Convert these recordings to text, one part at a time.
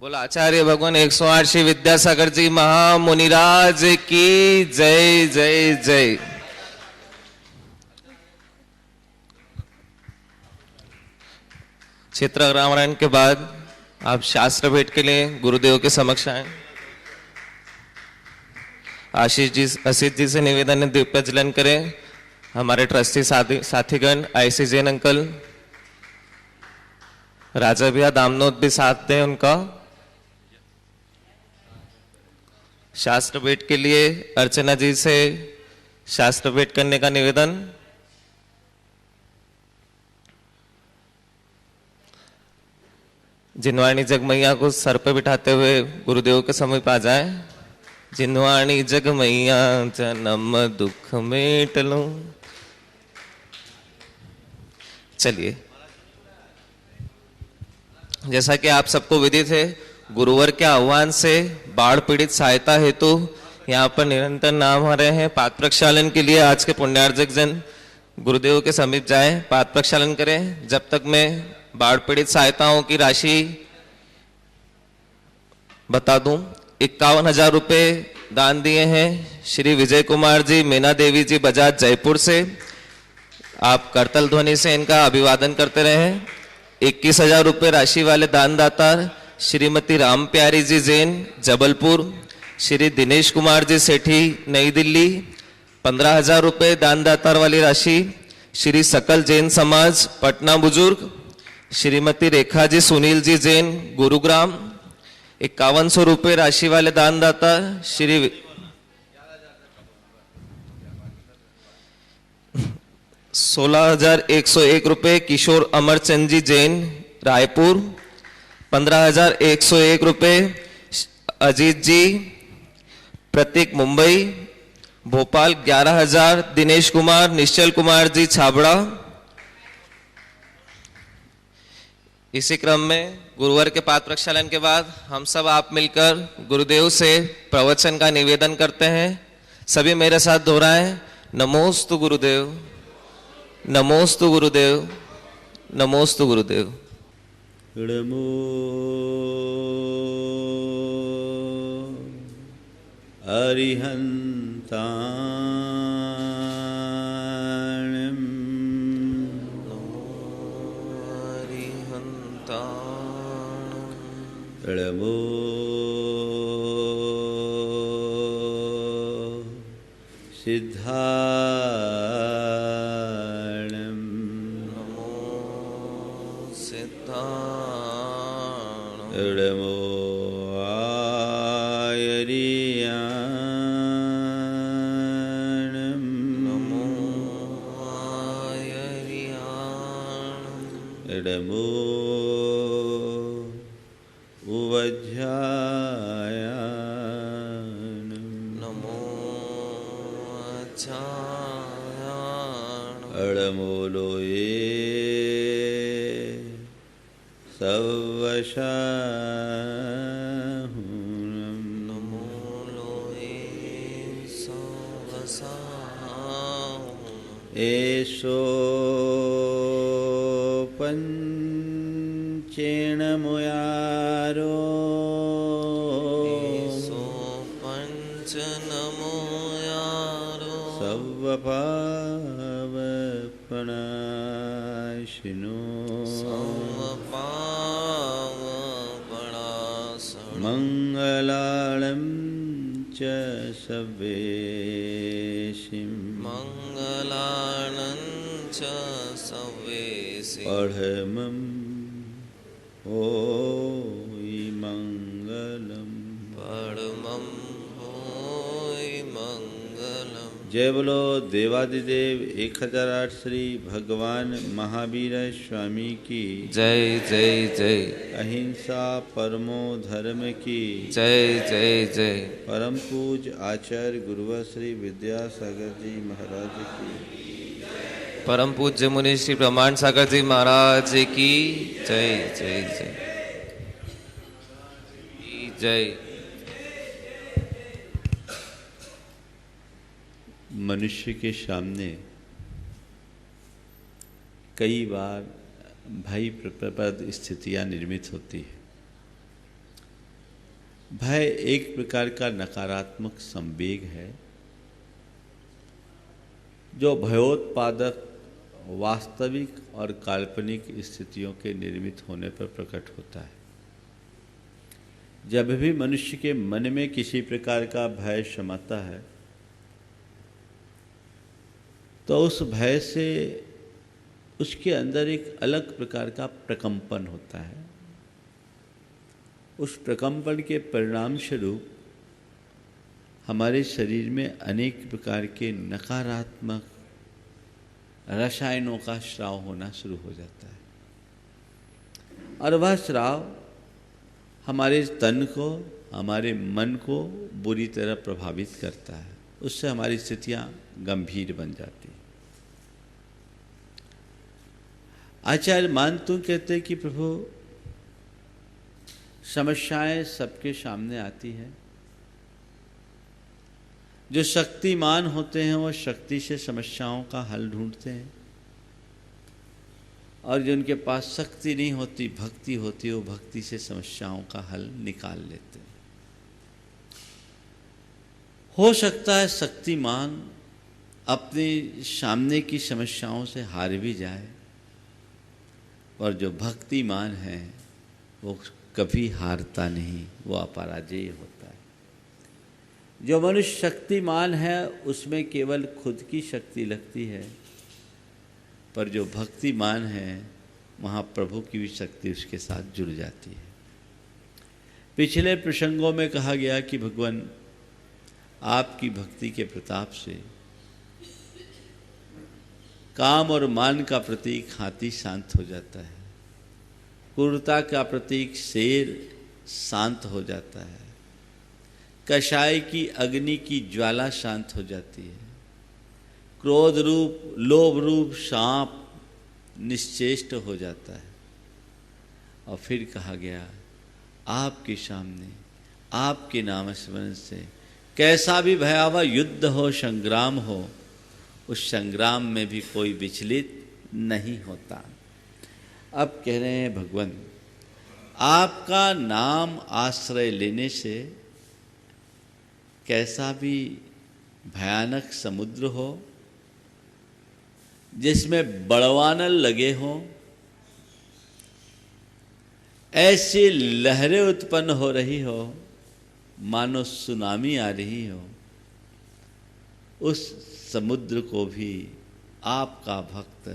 बोला आचार्य भगवान 108 श्री विद्यासागर जी महामुनिराज की जय जय जय। क्षेत्र रामायण के बाद आप शास्त्र भेंट के लिए गुरुदेव के समक्ष आए। आशीष जी असित जी से निवेदन है दीप प्रज्वलन करें। हमारे ट्रस्टी साथीगण आईसी जैन अंकल, राजा भैया दामनोद भी साथ दें उनका। शास्त्र भेंट के लिए अर्चना जी से शास्त्र भेंट करने का निवेदन। जिनवाणी जगमैया को सर पे बिठाते हुए गुरुदेव के समीप आ जाए। जिनवाणी जगमैया जन्म दुख मेट लो। चलिए, जैसा कि आप सबको विदित है, गुरुवर के आह्वान से बाढ़ पीड़ित सहायता हेतु यहाँ पर निरंतर नाम आ रहे हैं। पाद प्रक्षालन के लिए आज के पुण्यार्जक जन गुरुदेव के समीप जाएं, पाद प्रक्षालन करें। जब तक मैं बाढ़ पीड़ित सहायताओं की राशि बता दूं, 51,000 रुपये दान दिए हैं श्री विजय कुमार जी, मीना देवी जी बजाज जयपुर से। आप करतल ध्वनि से इनका अभिवादन करते रहे। 21,000 रुपये राशि वाले दानदाता श्रीमती राम प्यारी जी जैन जबलपुर, श्री दिनेश कुमार जी सेठी नई दिल्ली। 15,000 रुपये दानदाता वाली राशि श्री सकल जैन समाज पटना बुजुर्ग, श्रीमती रेखा जी सुनील जी जैन गुरुग्राम। 5100 रुपये राशि वाले दानदाता श्री 16,101 रुपये किशोर अमरचंद जी जैन रायपुर। 15,101 रुपये अजीत जी प्रतीक मुंबई। भोपाल 11,000 दिनेश कुमार निश्चल कुमार जी छाबड़ा। इसी क्रम में गुरुवर के पाद प्रक्षालन के बाद हम सब आप मिलकर गुरुदेव से प्रवचन का निवेदन करते हैं। सभी मेरे साथ दोहराएं, नमोस्तु गुरुदेव, नमोस्तु गुरुदेव, नमोस्तु गुरुदेव। नमो अरिहन्ताणं, नमो अरिहन्ताणं, नमो सिद्धाणं, नमो सिद्धाणं, नमो आयर्याणं, नमो आयर्याणं, नमो उवध्यायाणं, नमो अज्जायाणं, नमो लोये सवशाहुनं, नमो लोये सवसाहुनं, एषो पञ्चेन मुयारो एषो पञ्चनमो यारो सवपावपणाशिनो समपावपणासनो मङ्गलालं च सवेशिं मङ्गलानं च सवेसि पढमं होयि मङ्गलम्। परमं होय मङ्गलम्। जय बोलो देवादिदेव 1008 श्री भगवान महावीर स्वामी की जय जय जय, अहिंसा परमो धर्म की जय जय जय। परम पूज आचार्य गुरुवर श्री विद्यासागर जी महाराज की, परम पूज्य मुनि श्री प्रमाण सागर जी महाराज की जय जय जय जय। मनुष्य के सामने कई बार भय प्रद स्थितियां निर्मित होती है। भय एक प्रकार का नकारात्मक संवेग है जो भयोत्पादक वास्तविक और काल्पनिक स्थितियों के निर्मित होने पर प्रकट होता है। जब भी मनुष्य के मन में किसी प्रकार का भय समाता है तो उस भय से उसके अंदर एक अलग प्रकार का प्रकंपन होता है। उस प्रकंपन के परिणाम स्वरूप हमारे शरीर में अनेक प्रकार के नकारात्मक रसायनों का स्राव होना शुरू हो जाता है और वह स्राव हमारे तन को, हमारे मन को बुरी तरह प्रभावित करता है। उससे हमारी स्थितियां गंभीर बन जाती हैं। आचार्य मानतु कहते हैं कि प्रभु समस्याएं सबके सामने आती हैं। जो शक्तिमान होते हैं वो शक्ति से समस्याओं का हल ढूंढते हैं और जो उनके पास शक्ति नहीं होती, भक्ति होती है, वो भक्ति से समस्याओं का हल निकाल लेते हैं। हो सकता है शक्तिमान अपने सामने की समस्याओं से हार भी जाए, और जो भक्तिमान है वो कभी हारता नहीं, वो अपराजय होता है। जो मनुष्य शक्तिमान है उसमें केवल खुद की शक्ति लगती है, पर जो भक्तिमान है वहाँ प्रभु की भी शक्ति उसके साथ जुड़ जाती है। पिछले प्रसंगों में कहा गया कि भगवान आपकी भक्ति के प्रताप से काम और मान का प्रतीक हाथी शांत हो जाता है, क्रूरता का प्रतीक शेर शांत हो जाता है, कषाय की अग्नि की ज्वाला शांत हो जाती है, क्रोध रूप लोभ रूप सांप निश्चेष्ट हो जाता है। और फिर कहा गया आपके सामने आपके नाम स्मरण से कैसा भी भयावह युद्ध हो, संग्राम हो, उस संग्राम में भी कोई विचलित नहीं होता। अब कह रहे हैं भगवान आपका नाम आश्रय लेने से कैसा भी भयानक समुद्र हो जिसमें बड़वानल लगे हों, ऐसी लहरें उत्पन्न हो रही हो मानो सुनामी आ रही हो, उस समुद्र को भी आपका भक्त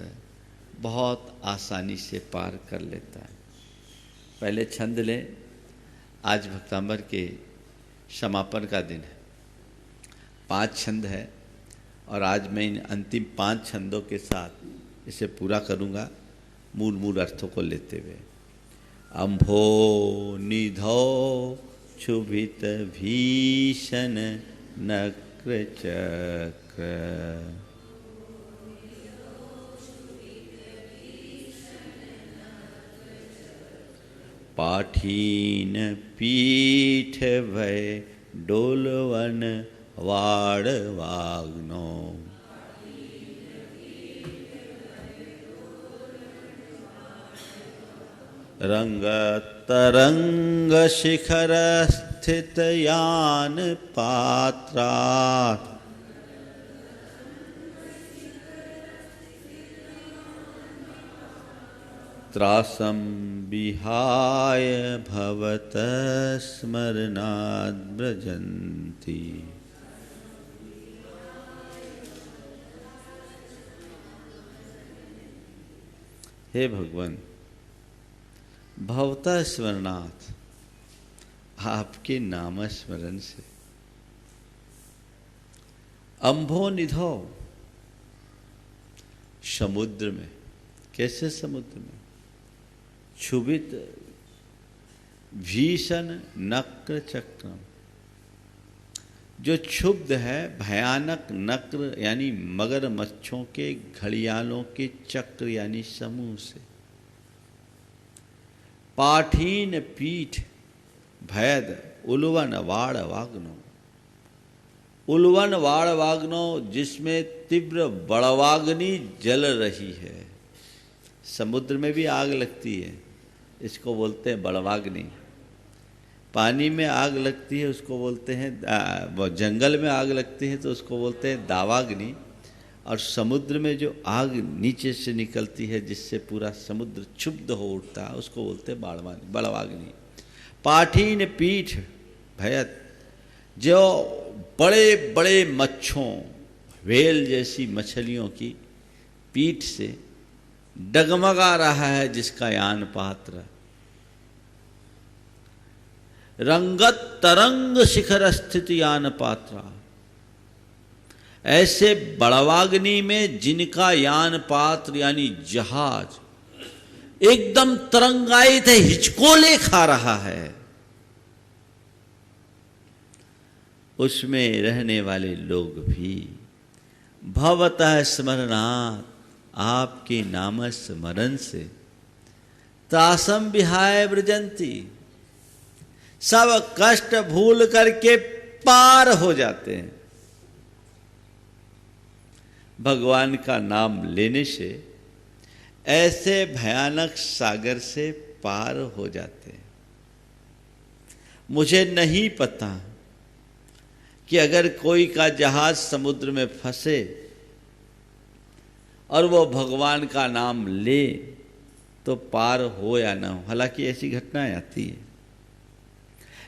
बहुत आसानी से पार कर लेता है। पहले छंद लें। आज भक्तांबर के समापन का दिन है। 5 छंद है और आज मैं इन अंतिम 5 छंदों के साथ इसे पूरा करूँगा मूल मूल अर्थों को लेते हुए। अम्भो निधो क्षुभित भीषण नक्र चक्र, पाठीन पीठ भय डोलवन वाड़ वाग्नो, रंग तरंग शिखर स्थित यान पात्रा, त्रासम विहाय भवत स्मरणाद् व्रजन्ति। हे भगवान, भवता स्मरणात्, आपके नाम स्मरण से, अम्भो निधो, समुद्र में, कैसे समुद्र में, क्षुभित भीषण नक्र चक्रम, जो क्षुब्ध है भयानक नक्र यानी मगरमच्छों के घड़ियालों के चक्र यानी समूह से, पाठीन पीठ भयद उलवन वाड़ वाग्नो, उलवन वाड़ वाग्नो जिसमें तीव्र बड़वाग्नि जल रही है। समुद्र में भी आग लगती है, इसको बोलते हैं बड़वाग्नि। पानी में आग लगती है उसको बोलते हैं वो जंगल में आग लगती है तो उसको बोलते हैं दावाग्नि, और समुद्र में जो आग नीचे से निकलती है जिससे पूरा समुद्र क्षुब्ध हो उठता है उसको बोलते हैं बड़वाग्नि। पाठीन पीठ भयत, जो बड़े बड़े मच्छों व्हेल जैसी मछलियों की पीठ से डगमगा रहा है जिसका यान पात्र। रंगत तरंग शिखर स्थित यान पात्रा, ऐसे बड़वाग्नि में जिनका यान पात्र यानी जहाज एकदम तरंगायित है, हिचकोले खा रहा है, उसमें रहने वाले लोग भी भवतः स्मरणात्, आपके नाम स्मरण से तासम विहाय व्रजंती, सब कष्ट भूल करके पार हो जाते हैं। भगवान का नाम लेने से ऐसे भयानक सागर से पार हो जाते हैं। मुझे नहीं पता कि अगर कोई का जहाज समुद्र में फंसे और वो भगवान का नाम ले तो पार हो या ना हो, हालांकि ऐसी घटनाएं आती है,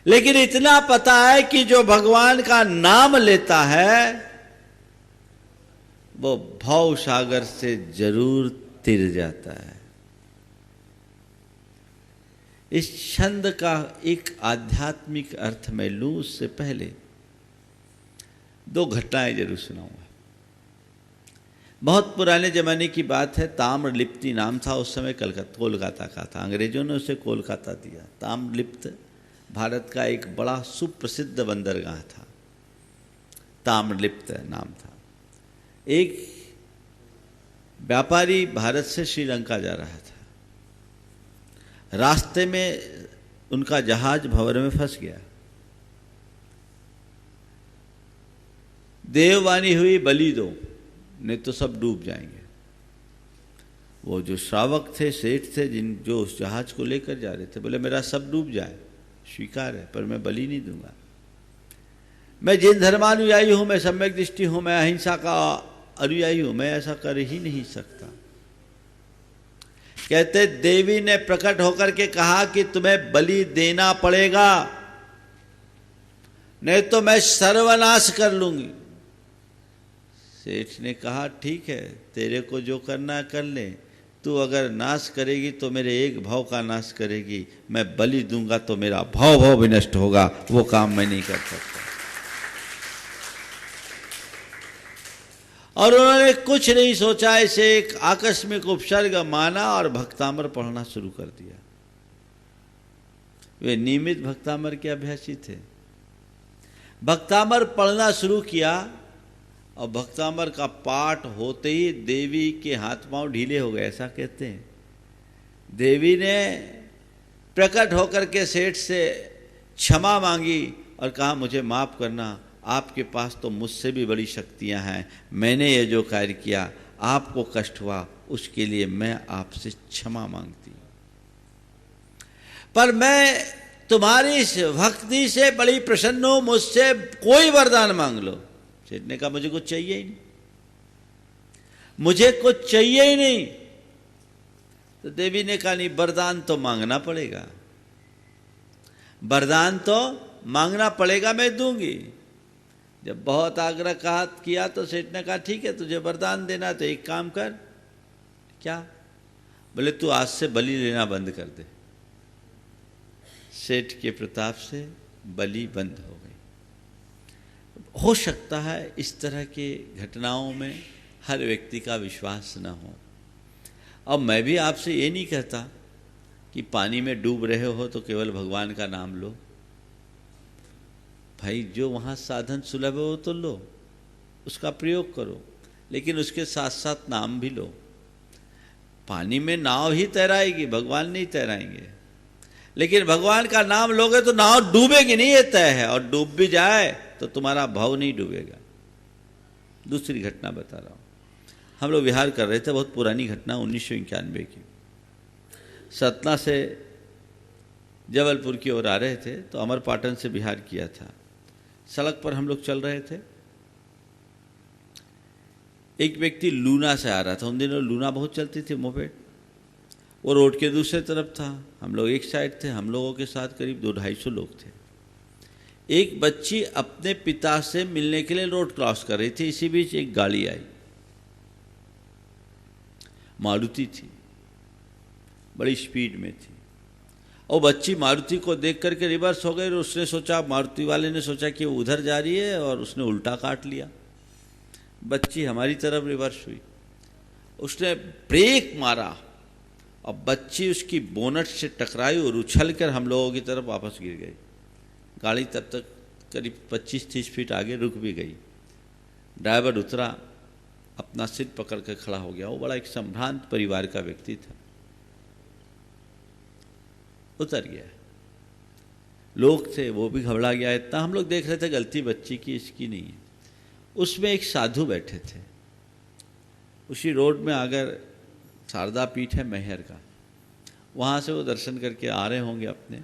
लेकिन इतना पता है कि जो भगवान का नाम लेता है वो भव सागर से जरूर तिर जाता है। इस छंद का एक आध्यात्मिक अर्थ मैं लूं उससे पहले दो घटनाएं जरूर सुनाऊंगा। बहुत पुराने जमाने की बात है, ताम्रलिप्ति नाम था, उस समय कोलकाता का था, अंग्रेजों ने उसे कोलकाता दिया। ताम्रलिप्त भारत का एक बड़ा सुप्रसिद्ध बंदरगाह था, ताम्रलिप्त नाम था। एक व्यापारी भारत से श्रीलंका जा रहा था, रास्ते में उनका जहाज भंवर में फंस गया। देववाणी हुई बलि दो नहीं तो सब डूब जाएंगे। वो जो श्रावक थे, सेठ थे, जो उस जहाज को लेकर जा रहे थे, बोले मेरा सब डूब जाए स्वीकार है पर मैं बलि नहीं दूंगा। मैं जिन धर्मानुयायी हूं, मैं सम्यक दृष्टि हूं, मैं अहिंसा का अनुयायी हूं, मैं ऐसा कर ही नहीं सकता। कहते देवी ने प्रकट होकर के कहा कि तुम्हें बलि देना पड़ेगा नहीं तो मैं सर्वनाश कर लूंगी। सेठ ने कहा ठीक है, तेरे को जो करना कर ले, तू अगर नाश करेगी तो मेरे एक भाव का नाश करेगी, मैं बलि दूंगा तो मेरा भाव विनष्ट होगा, वो काम मैं नहीं कर सकता। और उन्होंने कुछ नहीं सोचा, इसे एक आकस्मिक उपसर्ग माना और भक्तामर पढ़ना शुरू कर दिया। वे नियमित भक्तामर के अभ्यासी थे। भक्तामर पढ़ना शुरू किया और भक्तामर का पाठ होते ही देवी के हाथ पांव ढीले हो गए, ऐसा कहते हैं। देवी ने प्रकट होकर के सेठ से क्षमा मांगी और कहा मुझे माफ करना, आपके पास तो मुझसे भी बड़ी शक्तियां हैं, मैंने ये जो कार्य किया आपको कष्ट हुआ, उसके लिए मैं आपसे क्षमा मांगती हूं, पर मैं तुम्हारी इस भक्ति से बड़ी प्रसन्न हूं, मुझसे कोई वरदान मांग लो। सेठ ने कहा मुझे कुछ चाहिए ही नहीं, मुझे कुछ चाहिए ही नहीं। तो देवी ने कहा नहीं, वरदान तो मांगना पड़ेगा, वरदान तो मांगना पड़ेगा, मैं दूंगी। जब बहुत आग्रह किया तो सेठ ने कहा ठीक है, तुझे वरदान देना तो एक काम कर। क्या? बोले तू आज से बलि लेना बंद कर दे। सेठ के प्रताप से बलि बंद हो गई। हो सकता है इस तरह के घटनाओं में हर व्यक्ति का विश्वास न हो। अब मैं भी आपसे ये नहीं कहता कि पानी में डूब रहे हो तो केवल भगवान का नाम लो। भाई जो वहाँ साधन सुलभ है वो तो लो, उसका प्रयोग करो, लेकिन उसके साथ साथ नाम भी लो। पानी में नाव ही तैराएगी, भगवान नहीं तैराएंगे, लेकिन भगवान का नाम लोगे तो नाव डूबेगी नहीं, ये तय है। और डूब भी जाए तो तुम्हारा भाव नहीं डूबेगा। दूसरी घटना बता रहा हूँ। हम लोग विहार कर रहे थे, बहुत पुरानी घटना, 1991 की। सतना से जबलपुर की ओर आ रहे थे तो अमरपाटन से बिहार किया था। सड़क पर हम लोग चल रहे थे, एक व्यक्ति लूना से आ रहा था। उन दिनों लूना बहुत चलती थी, मोपेड। वो रोड के दूसरे तरफ था, हम लोग एक साइड थे। हम लोगों के साथ करीब 200-250 लोग थे। एक बच्ची अपने पिता से मिलने के लिए रोड क्रॉस कर रही थी। इसी बीच एक गाड़ी आई, मारुति थी, बड़ी स्पीड में थी। और बच्ची मारुति को देख करके रिवर्स हो गई। उसने सोचा, मारुति वाले ने सोचा कि वो उधर जा रही है, और उसने उल्टा काट लिया। बच्ची हमारी तरफ रिवर्स हुई, उसने ब्रेक मारा और बच्ची उसकी बोनट से टकराई और उछलकर हम लोगों की तरफ वापस गिर गई। गाड़ी तब तक करीब 25-30 फीट आगे रुक भी गई। ड्राइवर उतरा, अपना सिर पकड़ कर खड़ा हो गया। वो बड़ा एक संभ्रांत परिवार का व्यक्ति था। उतर गया। लोग थे, वो भी घबरा गया। इतना हम लोग देख रहे थे, गलती बच्ची की, इसकी नहीं है। उसमें एक साधु बैठे थे। उसी रोड में अगर शारदा पीठ है मैहर का, वहाँ से वो दर्शन करके आ रहे होंगे अपने।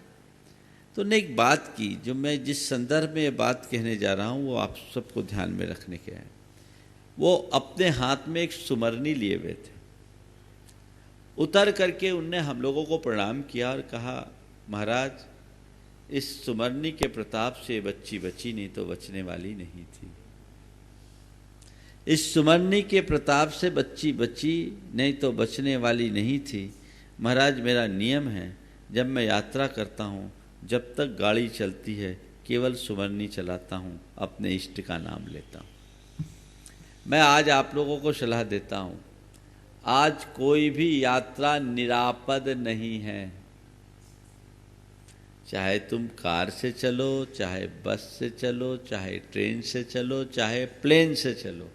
तो उन्होंने एक बात की, जो मैं जिस संदर्भ में ये बात कहने जा रहा हूँ वो आप सबको ध्यान में रखने के है। वो अपने हाथ में एक सुमरनी लिए हुए थे। उतर करके उनने हम लोगों को प्रणाम किया और कहा, महाराज, इस सुमरनी के प्रताप से बच्ची बची, नहीं तो बचने वाली नहीं थी। इस सुमरनी के प्रताप से बच्ची बची, नहीं तो बचने वाली नहीं थी। महाराज, मेरा नियम है, जब मैं यात्रा करता हूँ, जब तक गाड़ी चलती है, केवल सुमरनी चलाता हूँ, अपने इष्ट का नाम लेता हूँ। मैं आज आप लोगों को सलाह देता हूँ, आज कोई भी यात्रा निरापद नहीं है। चाहे तुम कार से चलो, चाहे बस से चलो, चाहे ट्रेन से चलो, चाहे प्लेन से चलो,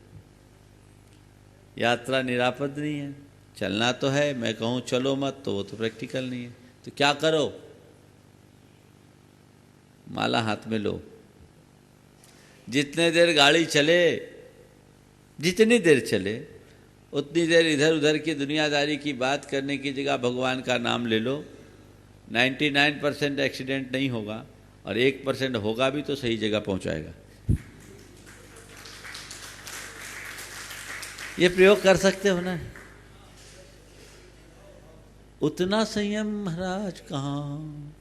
यात्रा निरापद नहीं है। चलना तो है, मैं कहूँ चलो मत, तो वो तो प्रैक्टिकल नहीं है। तो क्या करो? माला हाथ में लो, जितने देर गाड़ी चले, जितनी देर चले, उतनी देर इधर उधर की दुनियादारी की बात करने की जगह भगवान का नाम ले लो। 99% एक्सीडेंट नहीं होगा, और 1% होगा भी तो सही जगह पहुंचाएगा। ये प्रयोग कर सकते हो ना? उतना संयम महाराज कहाँ?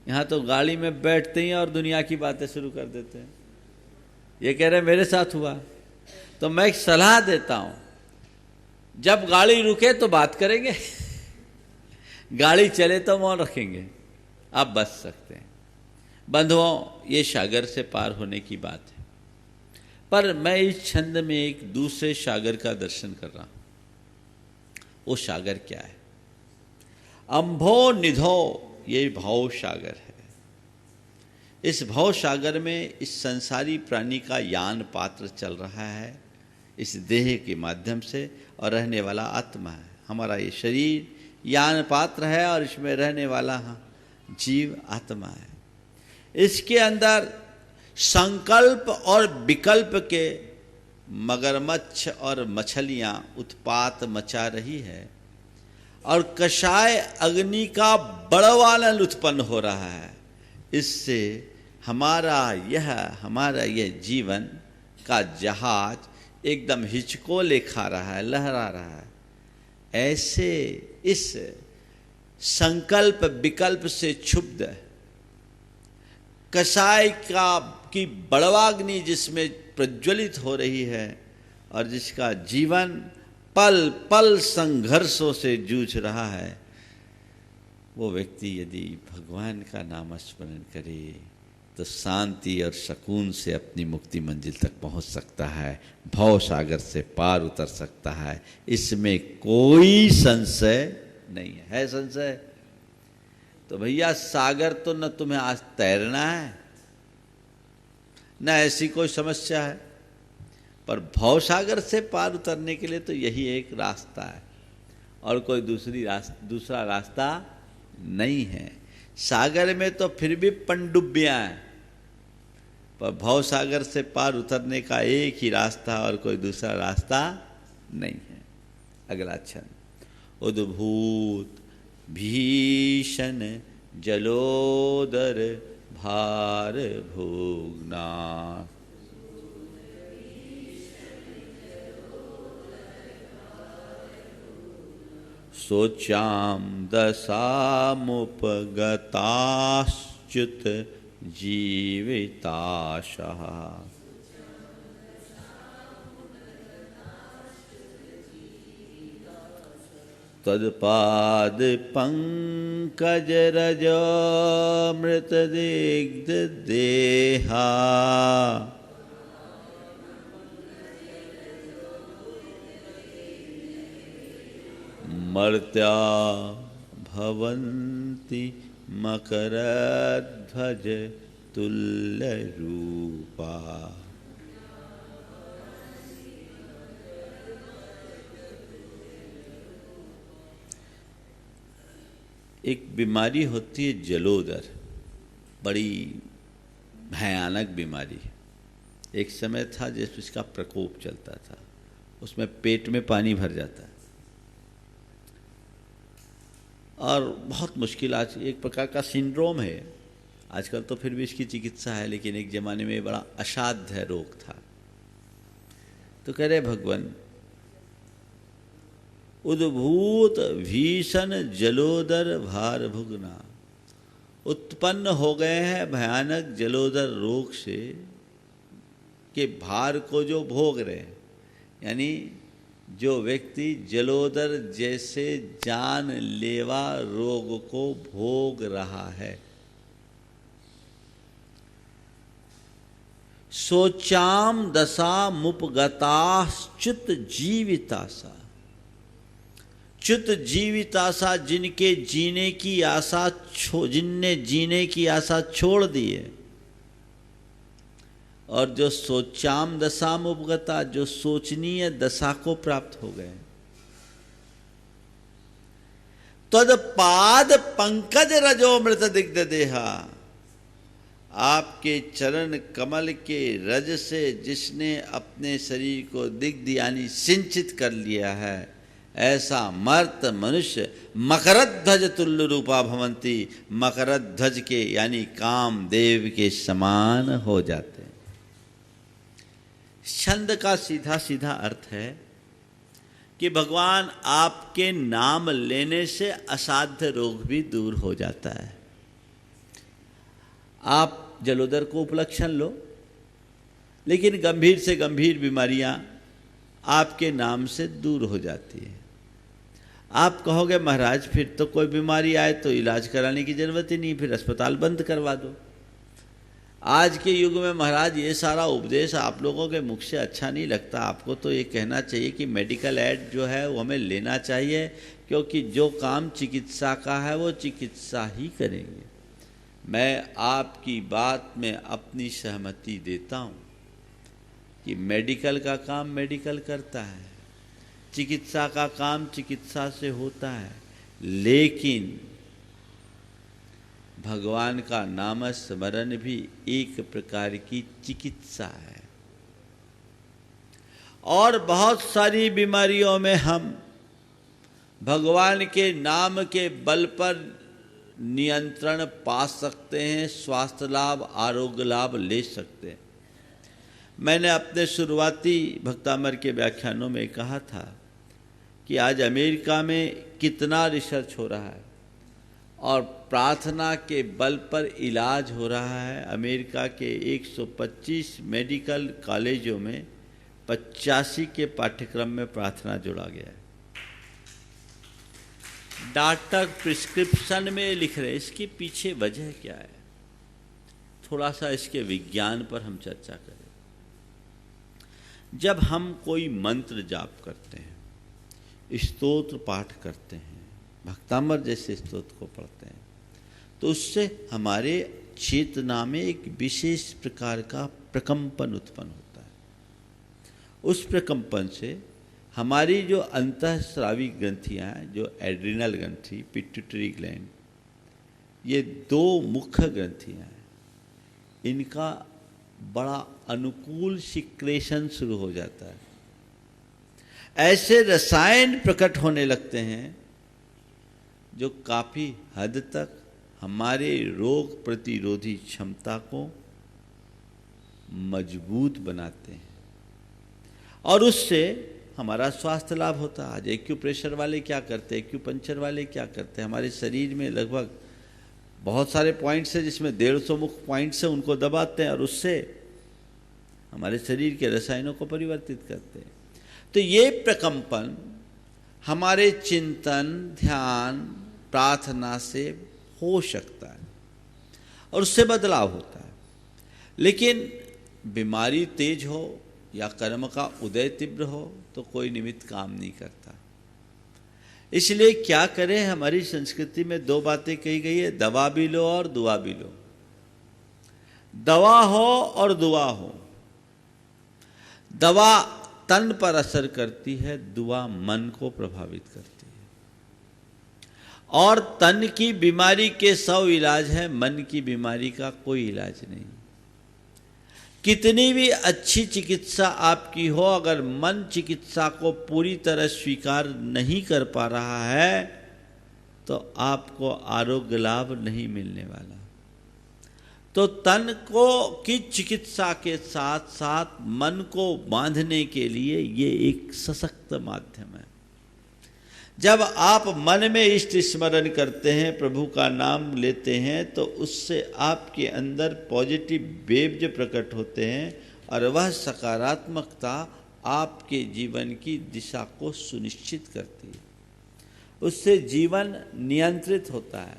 यहाँ तो गाड़ी में बैठते ही और दुनिया की बातें शुरू कर देते हैं। ये कह रहे मेरे साथ हुआ। तो मैं एक सलाह देता हूं, जब गाड़ी रुके तो बात करेंगे, गाड़ी चले तो मौन रखेंगे, आप बच सकते हैं। बंधुओं, ये सागर से पार होने की बात है, पर मैं इस छंद में एक दूसरे सागर का दर्शन कर रहा हूं। वो सागर क्या है? अंभो निधो, ये भव सागर है। इस भव सागर में इस संसारी प्राणी का यान पात्र चल रहा है, इस देह के माध्यम से, और रहने वाला आत्मा है। हमारा ये शरीर यान पात्र है, और इसमें रहने वाला जीव आत्मा है। इसके अंदर संकल्प और विकल्प के मगरमच्छ और मछलियां उत्पात मचा रही है, और कषाय अग्नि का बड़वालन उत्पन्न हो रहा है। इससे हमारा यह जीवन का जहाज एकदम हिचकोले खा रहा है, लहरा रहा है। ऐसे इस संकल्प विकल्प से क्षुब्ध कषाय की बड़वाग्नि जिसमें प्रज्वलित हो रही है, और जिसका जीवन पल पल संघर्षों से जूझ रहा है, वो व्यक्ति यदि भगवान का नाम स्मरण करे तो शांति और सुकून से अपनी मुक्ति मंजिल तक पहुंच सकता है, भव सागर से पार उतर सकता है। इसमें कोई संशय नहीं है। है संशय? तो भैया सागर तो न तुम्हें आज तैरना है, न ऐसी कोई समस्या है, पर भव सागर से पार उतरने के लिए तो यही एक रास्ता है, और कोई दूसरा रास्ता नहीं है। सागर में तो फिर भी पनडुब्बियां हैं, पर भव सागर से पार उतरने का एक ही रास्ता, और कोई दूसरा रास्ता नहीं है। अगला छंद। उद्भूत भीषण जलोदर भार भोगना। शोचाम दशामुपगताश्च्युत जीविताशः। तत्पाद पंकज रज मृतदिग्ध देहा। मर्त्या भवन्ति मकरध्वज तुल्य रूपा। एक बीमारी होती है जलोदर, बड़ी भयानक बीमारी। एक समय था जिस उसका प्रकोप चलता था, उसमें पेट में पानी भर जाता है और बहुत मुश्किल, आज एक प्रकार का सिंड्रोम है। आजकल तो फिर भी इसकी चिकित्सा है, लेकिन एक ज़माने में बड़ा असाध्य रोग था। तो कह रहे भगवान, उद्भूत भीषण जलोदर भार भुगना, उत्पन्न हो गए हैं भयानक जलोदर रोग से, के भार को जो भोग रहे हैं, यानी जो व्यक्ति जलोदर जैसे जानलेवा रोग को भोग रहा है। शोचाम दशा मुपगताश्च्युत जीवितासा। च्युत जीविताशा, जिनके जीने की आशा जिनने जीने की आशा छोड़ दी है। और जो सोचाम दशा मुपगता, जो सोचनीय दशा को प्राप्त हो गए। तद पाद पंकज रजो मृत दिग्ध देहा। आपके चरण कमल के रज से जिसने अपने शरीर को दिग्ध यानी सिंचित कर लिया है, ऐसा मर्त मनुष्य मकरध्वज तुल्य रूपा भवंती, मकरध्वज के यानी कामदेव के समान हो जाते हैं। छंद का सीधा सीधा अर्थ है कि भगवान आपके नाम लेने से असाध्य रोग भी दूर हो जाता है। आप जलोदर को उपलक्षण लो, लेकिन गंभीर से गंभीर बीमारियां आपके नाम से दूर हो जाती है। आप कहोगे महाराज फिर तो कोई बीमारी आए तो इलाज कराने की जरूरत ही नहीं, फिर अस्पताल बंद करवा दो। आज के युग में महाराज ये सारा उपदेश आप लोगों के मुख से अच्छा नहीं लगता। आपको तो ये कहना चाहिए कि मेडिकल एड जो है वो हमें लेना चाहिए, क्योंकि जो काम चिकित्सा का है वो चिकित्सा ही करेंगे। मैं आपकी बात में अपनी सहमति देता हूँ कि मेडिकल का काम मेडिकल करता है, चिकित्सा का काम चिकित्सा से होता है, लेकिन भगवान का नाम स्मरण भी एक प्रकार की चिकित्सा है। और बहुत सारी बीमारियों में हम भगवान के नाम के बल पर नियंत्रण पा सकते हैं, स्वास्थ्य लाभ, आरोग्य लाभ ले सकते हैं। मैंने अपने शुरुआती भक्तामर के व्याख्यानों में कहा था कि आज अमेरिका में कितना रिसर्च हो रहा है और प्रार्थना के बल पर इलाज हो रहा है। अमेरिका के 125 मेडिकल कॉलेजों में 85 के पाठ्यक्रम में प्रार्थना जोड़ा गया है। डॉक्टर प्रिस्क्रिप्शन में लिख रहे हैं, इसके पीछे वजह क्या है? थोड़ा सा इसके विज्ञान पर हम चर्चा करें। जब हम कोई मंत्र जाप करते हैं, स्तोत्र पाठ करते हैं, भक्तामर जैसे स्तोत्र को पढ़ते हैं, तो उससे हमारे चेतना में एक विशेष प्रकार का प्रकंपन उत्पन्न होता है। उस प्रकंपन से हमारी जो अंतःस्रावी ग्रंथियाँ हैं, जो एड्रिनल ग्रंथि, पिट्यूटरी ग्लैंड, ये दो मुख्य ग्रंथियाँ हैं, इनका बड़ा अनुकूल सिक्रेशन शुरू हो जाता है। ऐसे रसायन प्रकट होने लगते हैं जो काफ़ी हद तक हमारे रोग प्रतिरोधी क्षमता को मजबूत बनाते हैं और उससे हमारा स्वास्थ्य लाभ होता है। आज एक्यूप्रेशर वाले क्या करते हैं, एक्यूपंक्चर वाले क्या करते हैं, हमारे शरीर में लगभग बहुत सारे पॉइंट्स हैं जिसमें 150 मुख्य पॉइंट्स हैं, उनको दबाते हैं और उससे हमारे शरीर के रसायनों को परिवर्तित करते हैं। तो ये प्रकंपन हमारे चिंतन, ध्यान, प्रार्थना से हो सकता है और उससे बदलाव होता है। लेकिन बीमारी तेज हो या कर्म का उदय तीव्र हो तो कोई निमित्त काम नहीं करता। इसलिए क्या करें, हमारी संस्कृति में दो बातें कही गई है, दवा भी लो और दुआ भी लो। दवा हो और दुआ हो। दवा तन पर असर करती है, दुआ मन को प्रभावित करती है। और तन की बीमारी के 100 इलाज है, मन की बीमारी का कोई इलाज नहीं। कितनी भी अच्छी चिकित्सा आपकी हो, अगर मन चिकित्सा को पूरी तरह स्वीकार नहीं कर पा रहा है तो आपको आरोग्य लाभ नहीं मिलने वाला। तो तन को की चिकित्सा के साथ साथ मन को बांधने के लिए ये एक सशक्त माध्यम है। जब आप मन में इष्ट स्मरण करते हैं, प्रभु का नाम लेते हैं, तो उससे आपके अंदर पॉजिटिव वेव्स प्रकट होते हैं और वह सकारात्मकता आपके जीवन की दिशा को सुनिश्चित करती है। उससे जीवन नियंत्रित होता है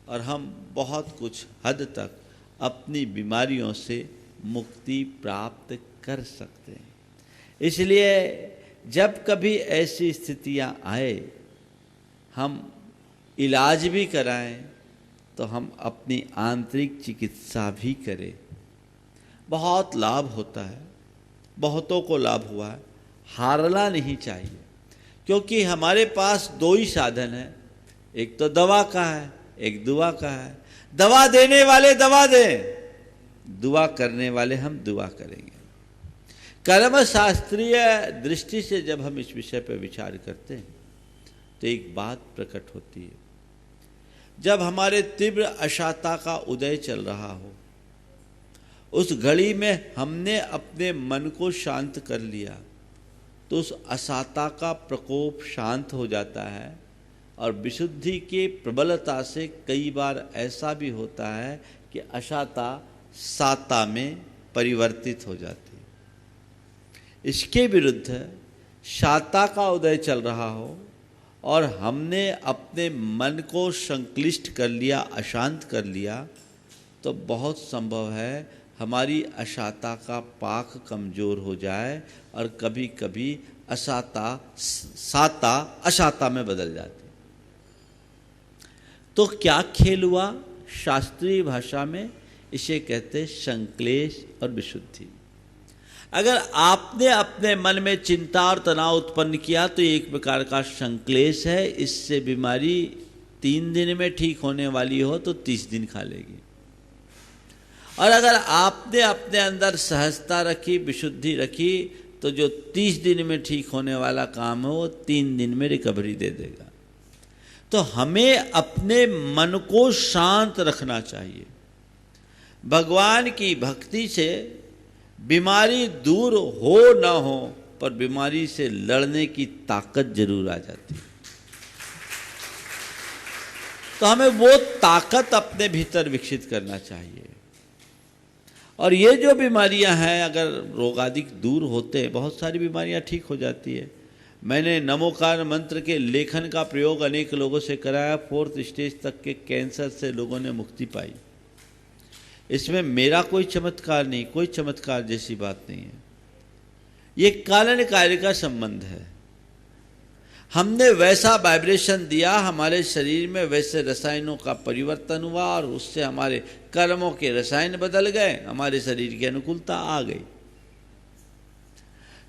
और हम बहुत कुछ हद तक अपनी बीमारियों से मुक्ति प्राप्त कर सकते हैं। इसलिए जब कभी ऐसी स्थितियां आए, हम इलाज भी कराएं तो हम अपनी आंतरिक चिकित्सा भी करें। बहुत लाभ होता है, बहुतों को लाभ हुआ है। हारना नहीं चाहिए, क्योंकि हमारे पास दो ही साधन है, एक तो दवा का है, एक दुआ का है। दवा देने वाले दवा दें, दुआ करने वाले हम दुआ करेंगे। कर्म शास्त्रीय दृष्टि से जब हम इस विषय पर विचार करते हैं तो एक बात प्रकट होती है। जब हमारे तीव्र अशांता का उदय चल रहा हो, उस घड़ी में हमने अपने मन को शांत कर लिया तो उस अशांता का प्रकोप शांत हो जाता है। और विशुद्धि के प्रबलता से कई बार ऐसा भी होता है कि अशांता साता में परिवर्तित हो जाती है। इसके विरुद्ध शांता का उदय चल रहा हो और हमने अपने मन को संक्लिष्ट कर लिया, अशांत कर लिया, तो बहुत संभव है हमारी अशांता का पाक कमजोर हो जाए और कभी कभी साता अशांता में बदल जाती। तो क्या खेल हुआ? शास्त्रीय भाषा में इसे कहते संक्लेश और विशुद्धि। अगर आपने अपने मन में चिंता और तनाव उत्पन्न किया तो एक प्रकार का संक्लेश है। इससे बीमारी 3 दिन में ठीक होने वाली हो तो 30 दिन खा लेगी। और अगर आपने अपने अंदर सहजता रखी, विशुद्धि रखी, तो जो 30 दिन में ठीक होने वाला काम है वो 3 दिन में रिकवरी दे देगा। तो हमें अपने मन को शांत रखना चाहिए। भगवान की भक्ति से बीमारी दूर हो ना हो, पर बीमारी से लड़ने की ताकत जरूर आ जाती है। तो हमें वो ताकत अपने भीतर विकसित करना चाहिए। और ये जो बीमारियां हैं, अगर रोगादिक दूर होते हैं, बहुत सारी बीमारियां ठीक हो जाती है। मैंने नमोकार मंत्र के लेखन का प्रयोग अनेक लोगों से कराया। 4th स्टेज तक के कैंसर से लोगों ने मुक्ति पाई। इसमें मेरा कोई चमत्कार नहीं, कोई चमत्कार जैसी बात नहीं है। ये कारण कार्य का संबंध है। हमने वैसा वाइब्रेशन दिया, हमारे शरीर में वैसे रसायनों का परिवर्तन हुआ और उससे हमारे कर्मों के रसायन बदल गए, हमारे शरीर की अनुकूलता आ गई।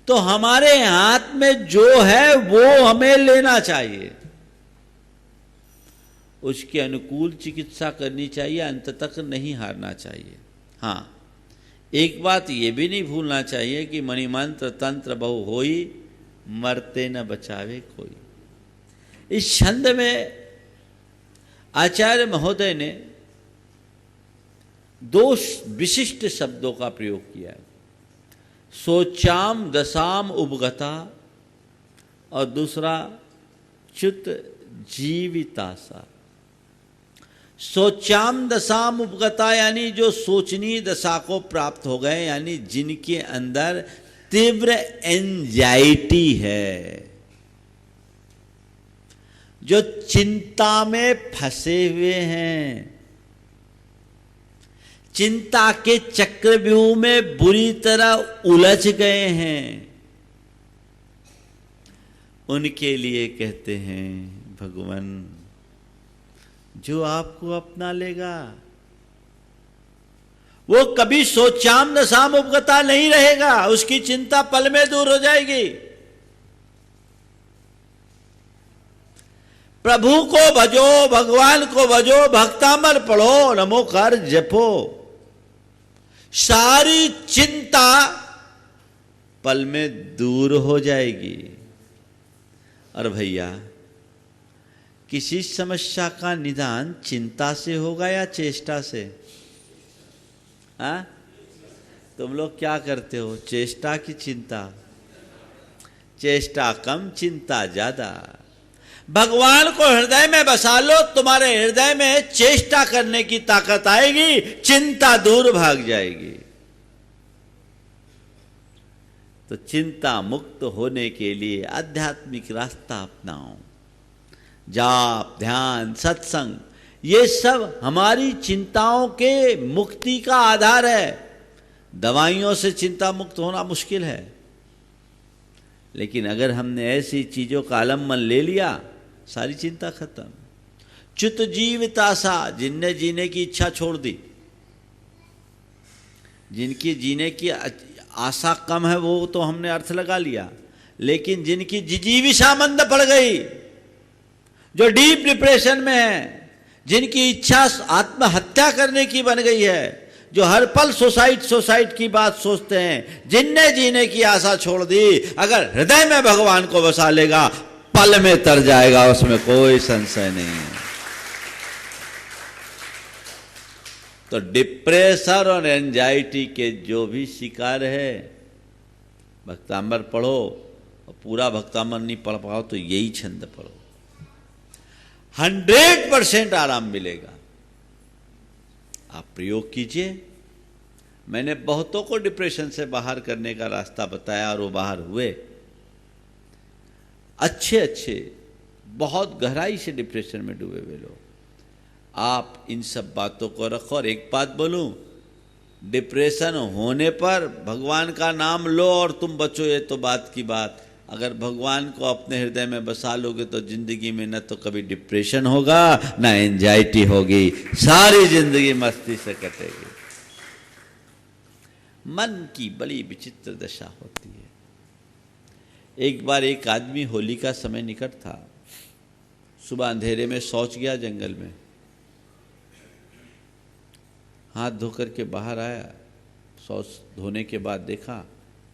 तो हमारे हाथ में जो है वो हमें लेना चाहिए, उसके अनुकूल चिकित्सा करनी चाहिए, अंत तक नहीं हारना चाहिए। हाँ, एक बात ये भी नहीं भूलना चाहिए कि मणिमंत्र तंत्र बहु होई, मरते न बचावे कोई। इस छंद में आचार्य महोदय ने दो विशिष्ट शब्दों का प्रयोग किया है, सोचाम दशाम उपगता और दूसरा च्युत जीवितासा। सोचाम दशाम उपगता यानी जो सोचनीय दशा को प्राप्त हो गए, यानी जिनके अंदर तीव्र एंजाइटी है, जो चिंता में फंसे हुए हैं, चिंता के चक्रव्यूह में बुरी तरह उलझ गए हैं, उनके लिए कहते हैं भगवान जो आपको अपना लेगा वो कभी सोचाम दशाम उपगता नहीं रहेगा, उसकी चिंता पल में दूर हो जाएगी। प्रभु को भजो, भगवान को भजो, भक्तामर पढ़ो, नमोकार जपो, सारी चिंता पल में दूर हो जाएगी। और भैया किसी समस्या का निदान चिंता से होगा या चेष्टा से? हाँ, तुम लोग क्या करते हो, चेष्टा की चिंता? चेष्टा कम, चिंता ज्यादा। भगवान को हृदय में बसा लो, तुम्हारे हृदय में चेष्टा करने की ताकत आएगी, चिंता दूर भाग जाएगी। तो चिंता मुक्त होने के लिए आध्यात्मिक रास्ता अपनाओ, जाप, ध्यान, सत्संग, ये सब हमारी चिंताओं के मुक्ति का आधार है। दवाइयों से चिंता मुक्त होना मुश्किल है, लेकिन अगर हमने ऐसी चीजों का आलम्बन ले लिया, सारी चिंता खत्म। च्युत जीवितासा, जिनने जीने की इच्छा छोड़ दी, जिनकी जीने की आशा कम है, वो तो हमने अर्थ लगा लिया, लेकिन जिनकी जिजीविषा मंद पड़ गई, जो डीप डिप्रेशन में है, जिनकी इच्छा आत्महत्या करने की बन गई है, जो हर पल सुसाइड की बात सोचते हैं, जिनने जीने की आशा छोड़ दी, अगर हृदय में भगवान को बसा लेगा, पल में तर जाएगा, उसमें कोई संशय नहीं है। तो डिप्रेशन और एंजाइटी के जो भी शिकार है, भक्तांबर पढ़ो, और पूरा भक्तांबर नहीं पढ़ पाओ तो यही छंद पढ़ो, 100% आराम मिलेगा। आप प्रयोग कीजिए। मैंने बहुतों को डिप्रेशन से बाहर करने का रास्ता बताया और वो बाहर हुए, अच्छे बहुत गहराई से डिप्रेशन में डूबे हुए लोग। आप इन सब बातों को रखो। और एक बात बोलूं, डिप्रेशन होने पर भगवान का नाम लो और तुम बचो, ये तो बात की बात। अगर भगवान को अपने हृदय में बसा लोगे तो जिंदगी में न तो कभी डिप्रेशन होगा, ना एंजाइटी होगी, सारी जिंदगी मस्ती से कटेगी। मन की बड़ी विचित्र दशा होती है। एक बार एक आदमी, होली का समय निकट था, सुबह अंधेरे में शौच गया जंगल में, हाथ धोकर के बाहर आया, शौच धोने के बाद देखा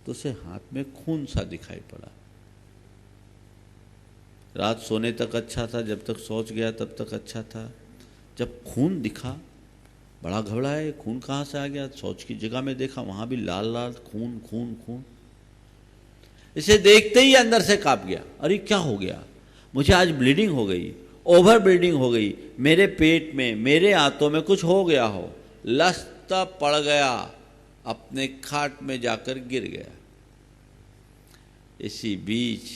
तो उसे हाथ में खून सा दिखाई पड़ा। रात सोने तक अच्छा था, जब तक शौच गया तब तक अच्छा था, जब खून दिखा बड़ा घबराया, खून कहाँ से आ गया? शौच की जगह में देखा, वहां भी लाल लाल खून खून खून। इसे देखते ही अंदर से कांप गया, अरे क्या हो गया? मुझे आज ब्लीडिंग हो गई, ओवर ब्लीडिंग हो गई, मेरे पेट में, मेरे आंतों में कुछ हो गया हो। लसता पड़ गया, अपने खाट में जाकर गिर गया। इसी बीच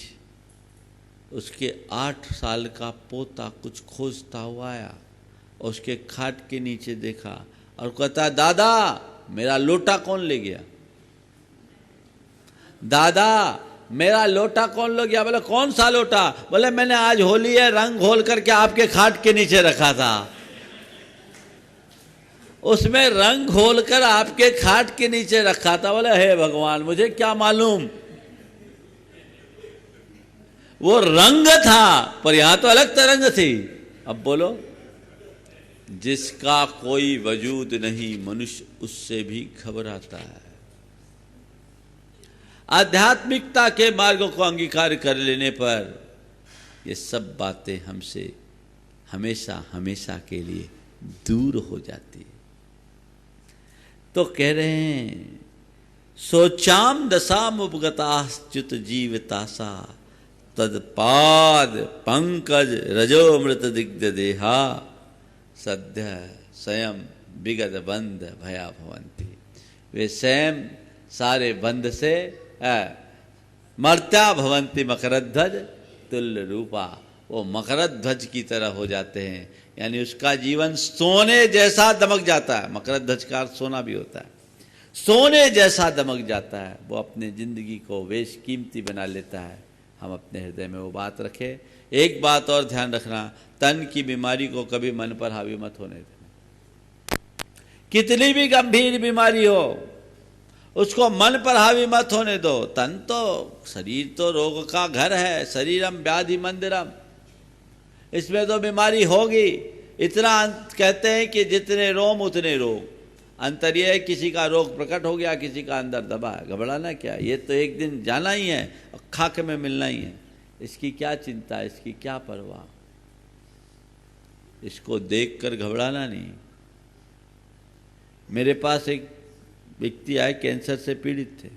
उसके 8 साल का पोता कुछ खोजता हुआ आया, उसके खाट के नीचे देखा और कहता, दादा मेरा लोटा कौन ले गया? दादा मेरा लोटा कौन ले गया? बोले कौन सा लोटा? बोले मैंने आज होली है, रंग घोल करके आपके खाट के नीचे रखा था, उसमें रंग घोल कर आपके खाट के नीचे रखा था। बोले हे भगवान, मुझे क्या मालूम, वो रंग था पर यहां तो अलग तरंग थी। अब बोलो, जिसका कोई वजूद नहीं मनुष्य उससे भी घबराता है। आध्यात्मिकता के मार्ग को अंगीकार कर लेने पर ये सब बातें हमसे हमेशा हमेशा के लिए दूर हो जाती है। तो कह रहे हैं सोचाम दशाम उपगताश्च्युत जीवतासा तदपाद पंकज रजोमृत दिग्ध देहा सद्य स्वयं विगत बंध भया भवंती। वे स्वयं सारे बंध से मर्त्या भवंती मकरध्वज तुल्य रूपा, वो मकरध्वज की तरह हो जाते हैं, यानी उसका जीवन सोने जैसा दमक जाता है। मकरध्वज का अर्थ सोना भी होता है, सोने जैसा दमक जाता है। वो अपने जिंदगी को बेशकीमती बना लेता है। हम अपने हृदय में वो बात रखें। एक बात और ध्यान रखना, तन की बीमारी को कभी मन पर हावी मत होने देना। कितनी भी गंभीर बीमारी हो उसको मन पर हावी मत होने दो। तन तो, शरीर तो रोग का घर है, शरीरम व्याधि मंदिरम, इसमें तो बीमारी होगी। इतना कहते हैं कि जितने रोम उतने रोग। अंतर यह है किसी का रोग प्रकट हो गया, किसी का अंदर दबा है। घबराना क्या, ये तो एक दिन जाना ही है और खाके में मिलना ही है। इसकी क्या चिंता, इसकी क्या परवाह, इसको देखकर घबराना नहीं। मेरे पास एक व्यक्ति आए, कैंसर से पीड़ित थे।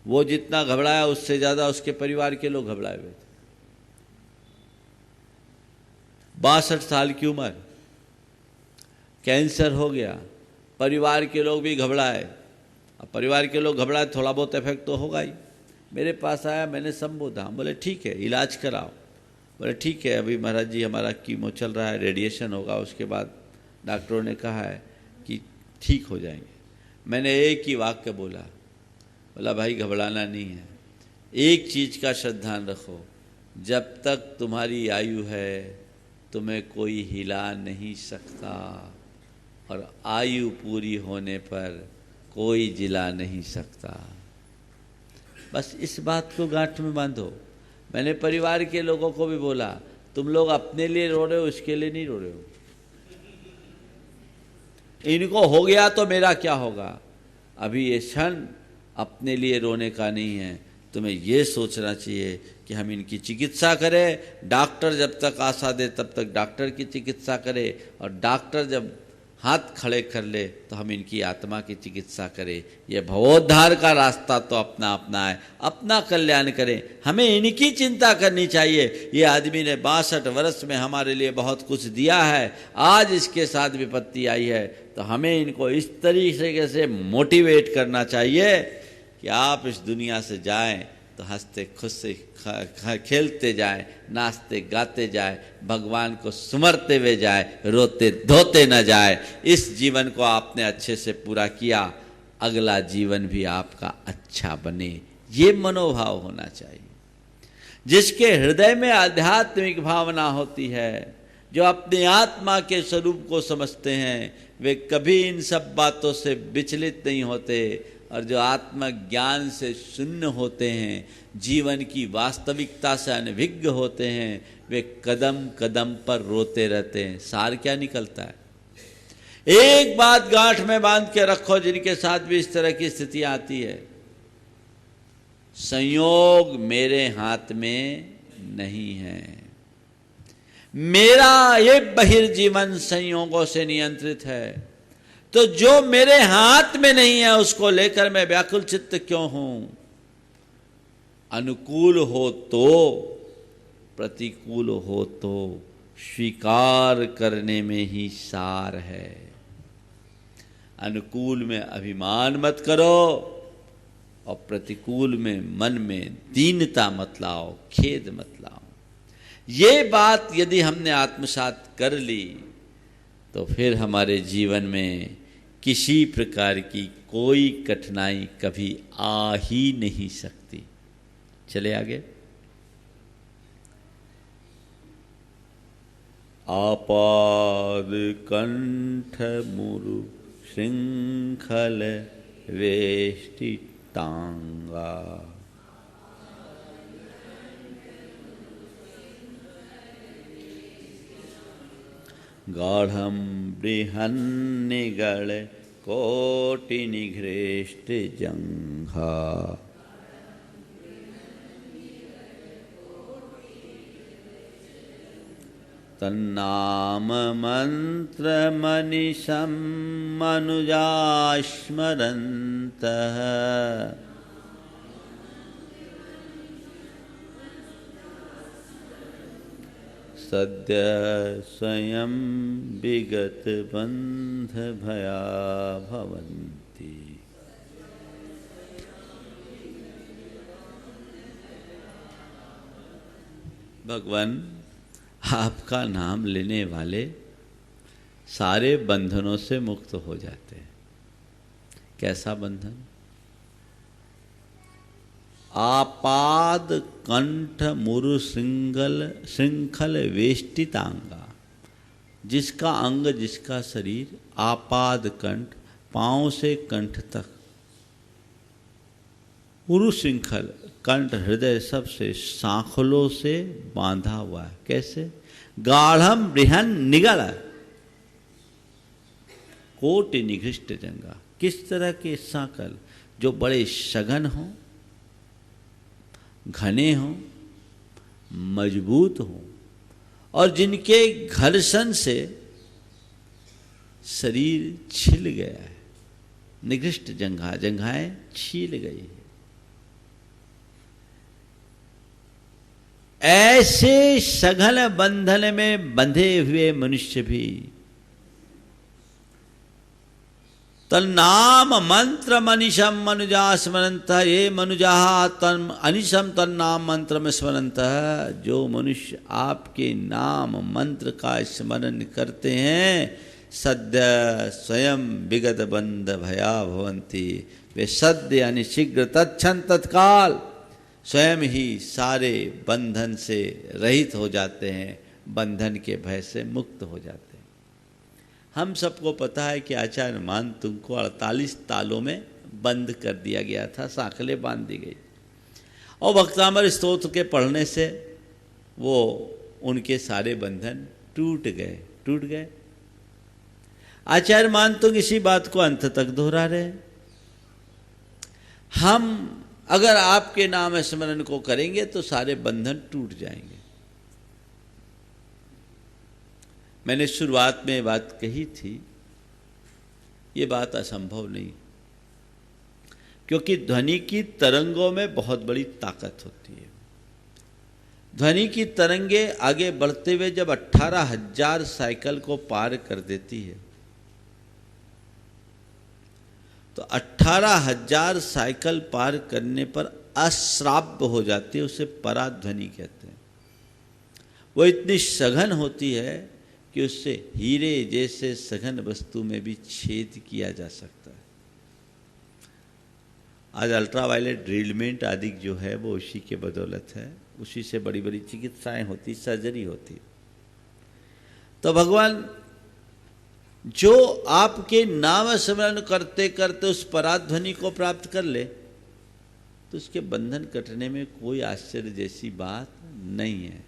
वो जितना घबराया उससे ज्यादा उसके परिवार के लोग घबराए हुए थे। 62 साल की उम्र, कैंसर हो गया, परिवार के लोग भी घबराए। अब परिवार के लोग घबराए, थोड़ा बहुत इफेक्ट तो होगा ही। मेरे पास आया, मैंने संबोधा, बोले ठीक है इलाज कराओ। बोले ठीक है, अभी महाराज जी हमारा कीमो चल रहा है, रेडिएशन होगा, उसके बाद डॉक्टरों ने कहा है कि ठीक हो जाएंगे। मैंने एक ही वाक्य बोला, बोला भाई घबराना नहीं है, एक चीज़ का श्रद्धान रखो, जब तक तुम्हारी आयु है तुम्हें कोई हिला नहीं सकता, और आयु पूरी होने पर कोई जिला नहीं सकता। बस इस बात को गांठ में बांधो। मैंने परिवार के लोगों को भी बोला, तुम लोग अपने लिए रो रहे हो, इसके लिए नहीं रो रहे हो। इनको हो गया तो मेरा क्या होगा। अभी ये क्षण अपने लिए रोने का नहीं है, तुम्हें ये सोचना चाहिए कि हम इनकी चिकित्सा करें। डॉक्टर जब तक आशा दे तब तक डॉक्टर की चिकित्सा करें, और डॉक्टर जब हाथ खड़े कर ले तो हम इनकी आत्मा की चिकित्सा करें। यह भवोद्धार का रास्ता तो अपना अपना है, अपना कल्याण करें, हमें इनकी चिंता करनी चाहिए। ये आदमी ने 62 वर्ष में हमारे लिए बहुत कुछ दिया है, आज इसके साथ विपत्ति आई है, तो हमें इनको इस तरीके से मोटिवेट करना चाहिए कि आप इस दुनिया से जाएं तो हंसते खुश से खेलते जाए, नाचते गाते जाए, भगवान को सुमरते हुए जाए, रोते धोते न जाए। इस जीवन को आपने अच्छे से पूरा किया, अगला जीवन भी आपका अच्छा बने, ये मनोभाव होना चाहिए। जिसके हृदय में आध्यात्मिक भावना होती है, जो अपनी आत्मा के स्वरूप को समझते हैं, वे कभी इन सब बातों से विचलित नहीं होते, और जो आत्मज्ञान से शून्य होते हैं, जीवन की वास्तविकता से अनभिज्ञ होते हैं, वे कदम कदम पर रोते रहते हैं। सार क्या निकलता है? एक बात गांठ में बांध के रखो, जिनके साथ भी इस तरह की स्थिति आती है, संयोग मेरे हाथ में नहीं है, मेरा ये बहिर्जीवन संयोगों से नियंत्रित है। तो जो मेरे हाथ में नहीं है उसको लेकर मैं व्याकुल चित्त क्यों हूं? अनुकूल हो तो, प्रतिकूल हो तो, स्वीकार करने में ही सार है। अनुकूल में अभिमान मत करो, और प्रतिकूल में मन में दीनता मत लाओ, खेद मत लाओ। ये बात यदि हमने आत्मसात कर ली तो फिर हमारे जीवन में किसी प्रकार की कोई कठिनाई कभी आ ही नहीं सकती। चले आगे। आपाद कंठ मुरु श्रृंखल वेष्टितांगा, गाढ़ं बृहन्निगल कोटि निघ्रेष्ट जंघा, तन्नाम मंत्र मनीषम मनुजा स्मरन्तः सद्य स्वयं विगत बंध भया भवन्ति। भगवान, आपका नाम लेने वाले सारे बंधनों से मुक्त हो जाते हैं। कैसा बंधन? आपाद कंठ मुरु श्रृंखल वेष्टितांगा, जिसका अंग, जिसका शरीर आपाद कंठ, पांव से कंठ तक, उरु श्रृंखल, कंठ हृदय सबसे सांखलों से बांधा हुआ है। कैसे? गाढ़म बृहन निगल कोटि निघृष्ट जंगा। किस तरह के सांकल? जो बड़े सघन हों, घने हों, मजबूत हों, और जिनके घर्षण से शरीर छिल गया है। निकृष्ट जंघा, जंघाएं छील गई है। ऐसे सघन बंधन में बंधे हुए मनुष्य भी तन्नाम मंत्र मनीषम मनुजा स्मरंत, ये मनुजा तन अनिशम तन्नाम मंत्र स्मरंत। जो मनुष्य आपके नाम मंत्र का स्मरण करते हैं, सद्य स्वयं विगत बंध भया भवंती। वे सद्य यानी शीघ्र, तत्क्षण तत्काल स्वयं ही सारे बंधन से रहित हो जाते हैं, बंधन के भय से मुक्त हो जाते हैं। हम सबको पता है कि आचार्य मानतुंग को 48 तालों में बंद कर दिया गया था, सांकलें बांध दी गई, और भक्तामर स्तोत्र के पढ़ने से वो उनके सारे बंधन टूट गए। आचार्य मानतुंग इसी बात को अंत तक दोहरा रहे हैं। हम अगर आपके नाम स्मरण को करेंगे तो सारे बंधन टूट जाएंगे। मैंने शुरुआत में बात कही थी, ये बात असंभव नहीं, क्योंकि ध्वनि की तरंगों में बहुत बड़ी ताकत होती है। ध्वनि की तरंगे आगे बढ़ते हुए जब 18,000 साइकिल को पार कर देती है, तो 18,000 साइकिल पार करने पर अश्राव्य हो जाती है, उसे पराध्वनि कहते हैं। वो इतनी सघन होती है कि उससे हीरे जैसे सघन वस्तु में भी छेद किया जा सकता है। आज अल्ट्रावायलेट ड्रिलमेंट आदि जो है वो उसी के बदौलत है, उसी से बड़ी बड़ी चिकित्साएं होती, सर्जरी होती। तो भगवान जो आपके नाम स्मरण करते करते उस पराध्वनि को प्राप्त कर ले, तो उसके बंधन कटने में कोई आश्चर्य जैसी बात नहीं है।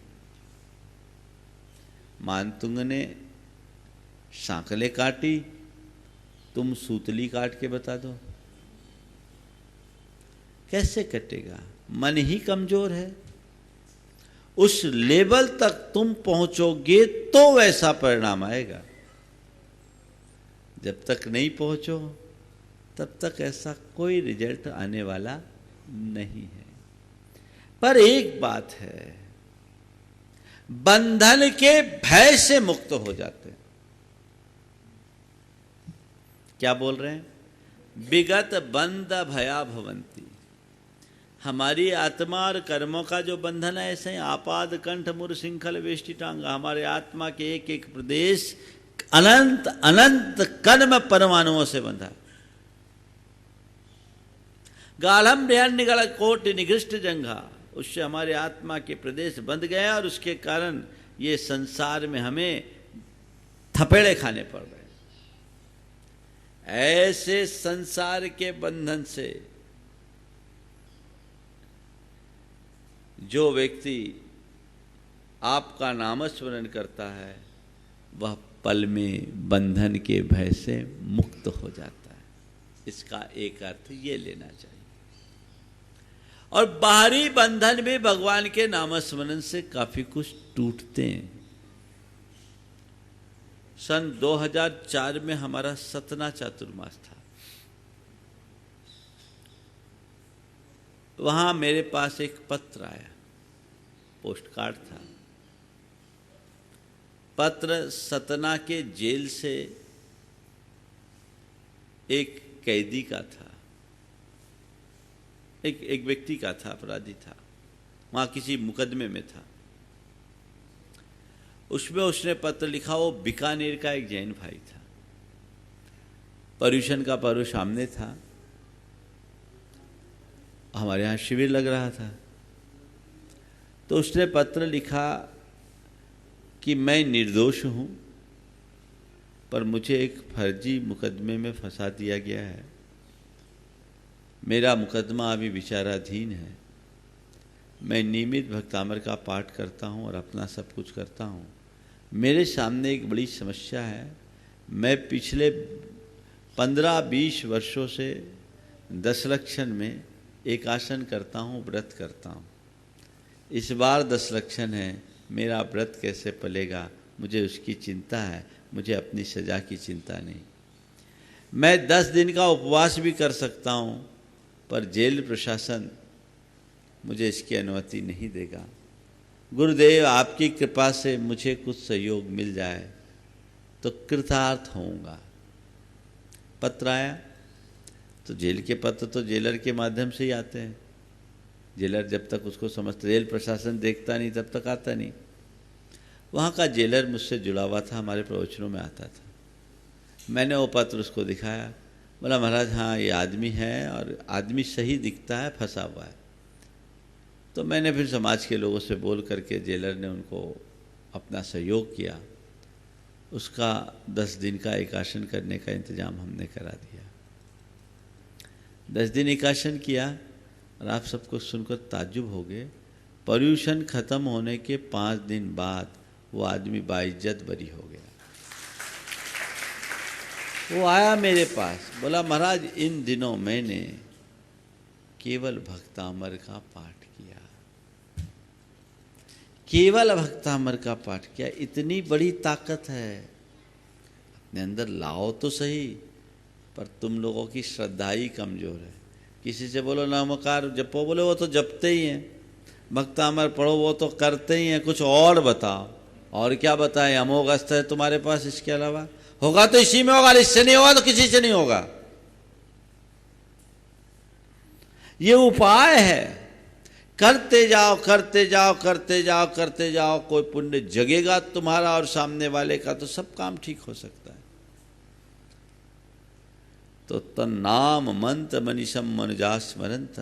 मानतुंग ने सांकलें काटी, तुम सूतली काट के बता दो, कैसे कटेगा? मन ही कमजोर है। उस लेवल तक तुम पहुंचोगे तो वैसा परिणाम आएगा। जब तक नहीं पहुंचो तब तक ऐसा कोई रिजल्ट आने वाला नहीं है। पर एक बात है, बंधन के भय से मुक्त हो जाते हैं। क्या बोल रहे हैं? विगत बंध भया भवंती। हमारी आत्मा और कर्मों का जो बंधन है, ऐसे ही आपाद कंठ मुर श्रृंखल वेष्टितांगा, हमारे आत्मा के एक एक प्रदेश अनंत अनंत कर्म परमाणुओं से बंधा। गाढ़म बृहन निगल कोटि निघृष्ट जंघा, उससे हमारे आत्मा के प्रदेश बंध गया, और उसके कारण ये संसार में हमें थपेड़े खाने पड़ रहे। ऐसे संसार के बंधन से जो व्यक्ति आपका नामस्मरण करता है, वह पल में बंधन के भय से मुक्त हो जाता है। इसका एक अर्थ ये लेना चाहिए। और बाहरी बंधन भी भगवान के नामस्मरण से काफी कुछ टूटते हैं। सन 2004 में हमारा सतना चातुर्मास था। वहां मेरे पास एक पत्र आया, पोस्ट कार्ड था। पत्र सतना के जेल से एक कैदी का था, एक व्यक्ति का था, अपराधी था, वहां किसी मुकदमे में था। उसमें उसने पत्र लिखा। वो बीकानेर का एक जैन भाई था। पर्यूषण का पर्व सामने था, हमारे यहाँ शिविर लग रहा था। तो उसने पत्र लिखा कि मैं निर्दोष हूँ, पर मुझे एक फर्जी मुकदमे में फंसा दिया गया है। मेरा मुकदमा अभी विचाराधीन है। मैं नियमित भक्तामर का पाठ करता हूँ और अपना सब कुछ करता हूँ। मेरे सामने एक बड़ी समस्या है। मैं पिछले 15-20 वर्षों से दशलक्षण में एकासन करता हूँ, व्रत करता हूँ। इस बार दशलक्षण है, मेरा व्रत कैसे पलेगा, मुझे उसकी चिंता है। मुझे अपनी सजा की चिंता नहीं। मैं 10 दिन का उपवास भी कर सकता हूँ, पर जेल प्रशासन मुझे इसकी अनुमति नहीं देगा। गुरुदेव, आपकी कृपा से मुझे कुछ सहयोग मिल जाए तो कृतार्थ होऊंगा। पत्र आया तो जेल के पत्र तो जेलर के माध्यम से ही आते हैं। जेलर जब तक उसको समझते, जेल प्रशासन देखता नहीं तब तक आता नहीं। वहाँ का जेलर मुझसे जुड़ा हुआ था, हमारे प्रवचनों में आता था। मैंने वो पत्र उसको दिखाया। बोला, महाराज हाँ ये आदमी है और आदमी सही दिखता है, फंसा हुआ है। तो मैंने फिर समाज के लोगों से बोल करके जेलर ने उनको अपना सहयोग किया। उसका 10 दिन का एकासन करने का इंतजाम हमने करा दिया। 10 दिन एकासन किया और आप सबको सुनकर ताज्जुब हो गए। पर्यूषण खत्म होने के 5 दिन बाद वो आदमी बाइज्जत बरी हो गया। वो आया मेरे पास, बोला महाराज इन दिनों मैंने केवल भक्तामर का पाठ किया, केवल भक्तामर का पाठ किया। इतनी बड़ी ताकत है, अपने अंदर लाओ तो सही, पर तुम लोगों की श्रद्धा ही कमजोर है। किसी से बोलो नामकार जपो, बोले वो तो जपते ही हैं। भक्तामर पढ़ो, वो तो करते ही हैं। कुछ और बताओ। और क्या बताएं, अमोघ अस्त्र है तुम्हारे पास, इसके अलावा होगा तो इसी में होगा, इससे नहीं होगा तो किसी से नहीं होगा। ये उपाय है, करते जाओ करते जाओ करते जाओ करते जाओ, कोई पुण्य जगेगा तुम्हारा और सामने वाले का, तो सब काम ठीक हो सकता है। तो तन्नाम मंत्र मनीषम मनुजा स्मरंत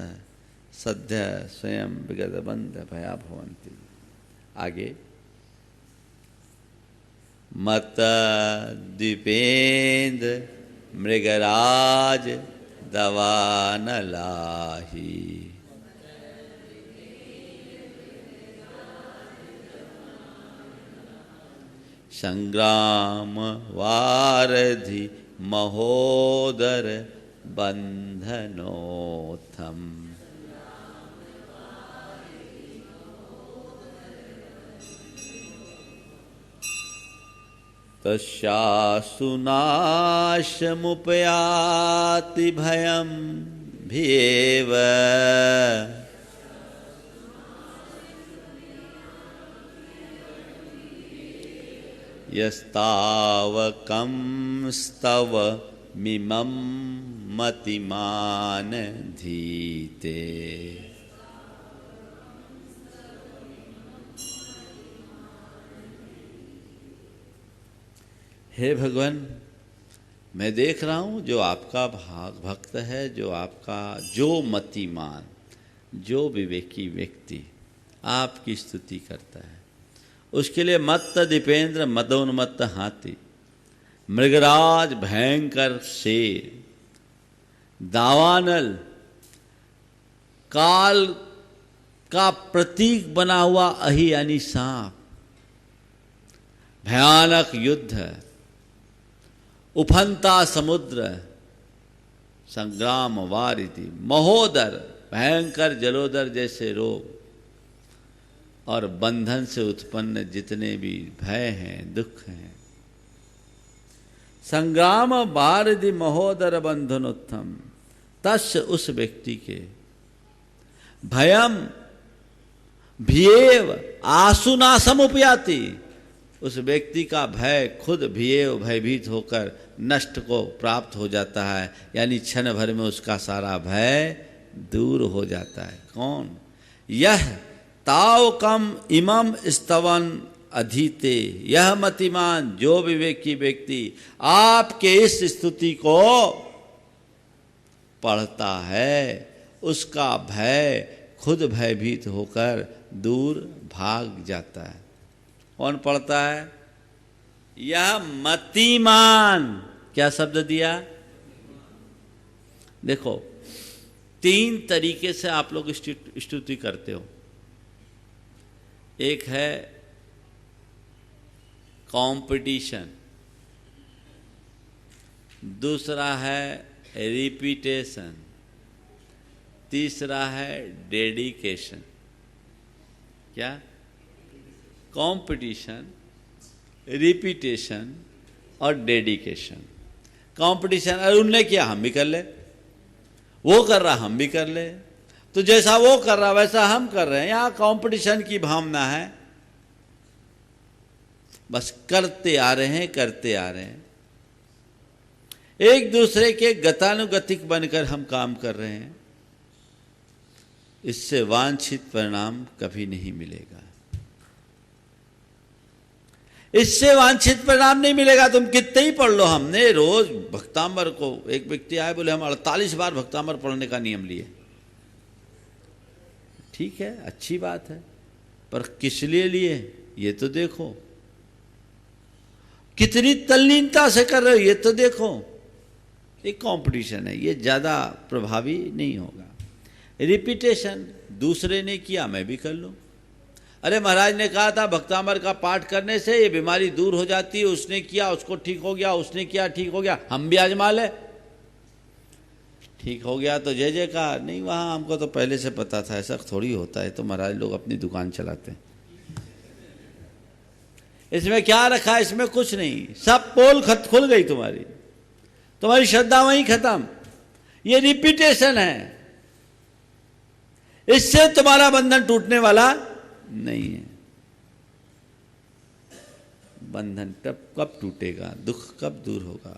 सद्य स्वयं विगत बंध भया भवंती। आगे मत द्वीपेन्द्र मृगराज दवा न लाही, संग्राम वारधि महोदर बंधनोत्थम। तस्यासु नाशमुपयाति भयं भीव, यस्तावकं स्तव मिमं मतिमान धीते। हे भगवान, मैं देख रहा हूँ जो आपका भक्त है, जो आपका जो मतिमान, जो विवेकी व्यक्ति आपकी स्तुति करता है, उसके लिए मत्त दीपेंद्र मदोन्मत्त हाथी, मृगराज भयंकर शेर, दावानल काल का प्रतीक बना हुआ अहि यानी सांप, भयानक युद्ध, उफनता समुद्र, संग्राम वारिधि, महोदर भयंकर जलोदर जैसे रोग, और बंधन से उत्पन्न जितने भी भय हैं, दुख हैं, संग्राम भारदि महोदर बंधनोत्थम, तस्य उस व्यक्ति के भयम भीएव आसुनासम उपयाति, उस व्यक्ति का भय खुद भीएव भयभीत होकर नष्ट को प्राप्त हो जाता है, यानी क्षण भर में उसका सारा भय दूर हो जाता है। कौन? यह ताव कम इमम स्तवन अधीते, यह मतिमान जो विवेकी व्यक्ति आपके इस स्तुति को पढ़ता है, उसका भय खुद भयभीत होकर दूर भाग जाता है। कौन पढ़ता है? यह मतिमान। क्या शब्द दिया? देखो, 3 तरीके से आप लोग स्तुति करते हो। एक है कंपटीशन, दूसरा है रिपीटेशन, तीसरा है डेडिकेशन। क्या? कंपटीशन, रिपीटेशन और डेडिकेशन। कंपटीशन, अरे उनने किया हम भी कर ले, वो कर रहा हम भी कर ले, तो जैसा वो कर रहा वैसा हम कर रहे हैं। यहां कंपटीशन की भावना है, बस करते आ रहे हैं, करते आ रहे हैं, एक दूसरे के गतानुगतिक बनकर हम काम कर रहे हैं। इससे वांछित परिणाम कभी नहीं मिलेगा, इससे वांछित परिणाम नहीं मिलेगा। तुम कितने ही पढ़ लो। हमने रोज भक्तांबर को, एक व्यक्ति आए बोले हम 48 बार भक्तांबर पढ़ने का नियम लिए। ठीक है, अच्छी बात है, पर किस लिए लिए ये तो देखो, कितनी तल्लीनता से कर रहे हो ये तो देखो। एक कंपटीशन है, ये ज्यादा प्रभावी नहीं होगा। रिपीटेशन, दूसरे ने किया मैं भी कर लूं। अरे महाराज ने कहा था भक्तांबर का पाठ करने से ये बीमारी दूर हो जाती है, उसने किया उसको ठीक हो गया, उसने किया ठीक हो गया, हम भी आजमा ले। ठीक हो गया तो जय जयकार। नहीं, वहां हमको तो पहले से पता था, ऐसा थोड़ी होता है, तो महाराज लोग अपनी दुकान चलाते हैं। इसमें क्या रखा है? इसमें कुछ नहीं, सब पोल खुल गई तुम्हारी श्रद्धा वहीं खत्म। ये रिपीटेशन है, इससे तुम्हारा बंधन टूटने वाला नहीं है। बंधन कब टूटेगा, दुख कब दूर होगा?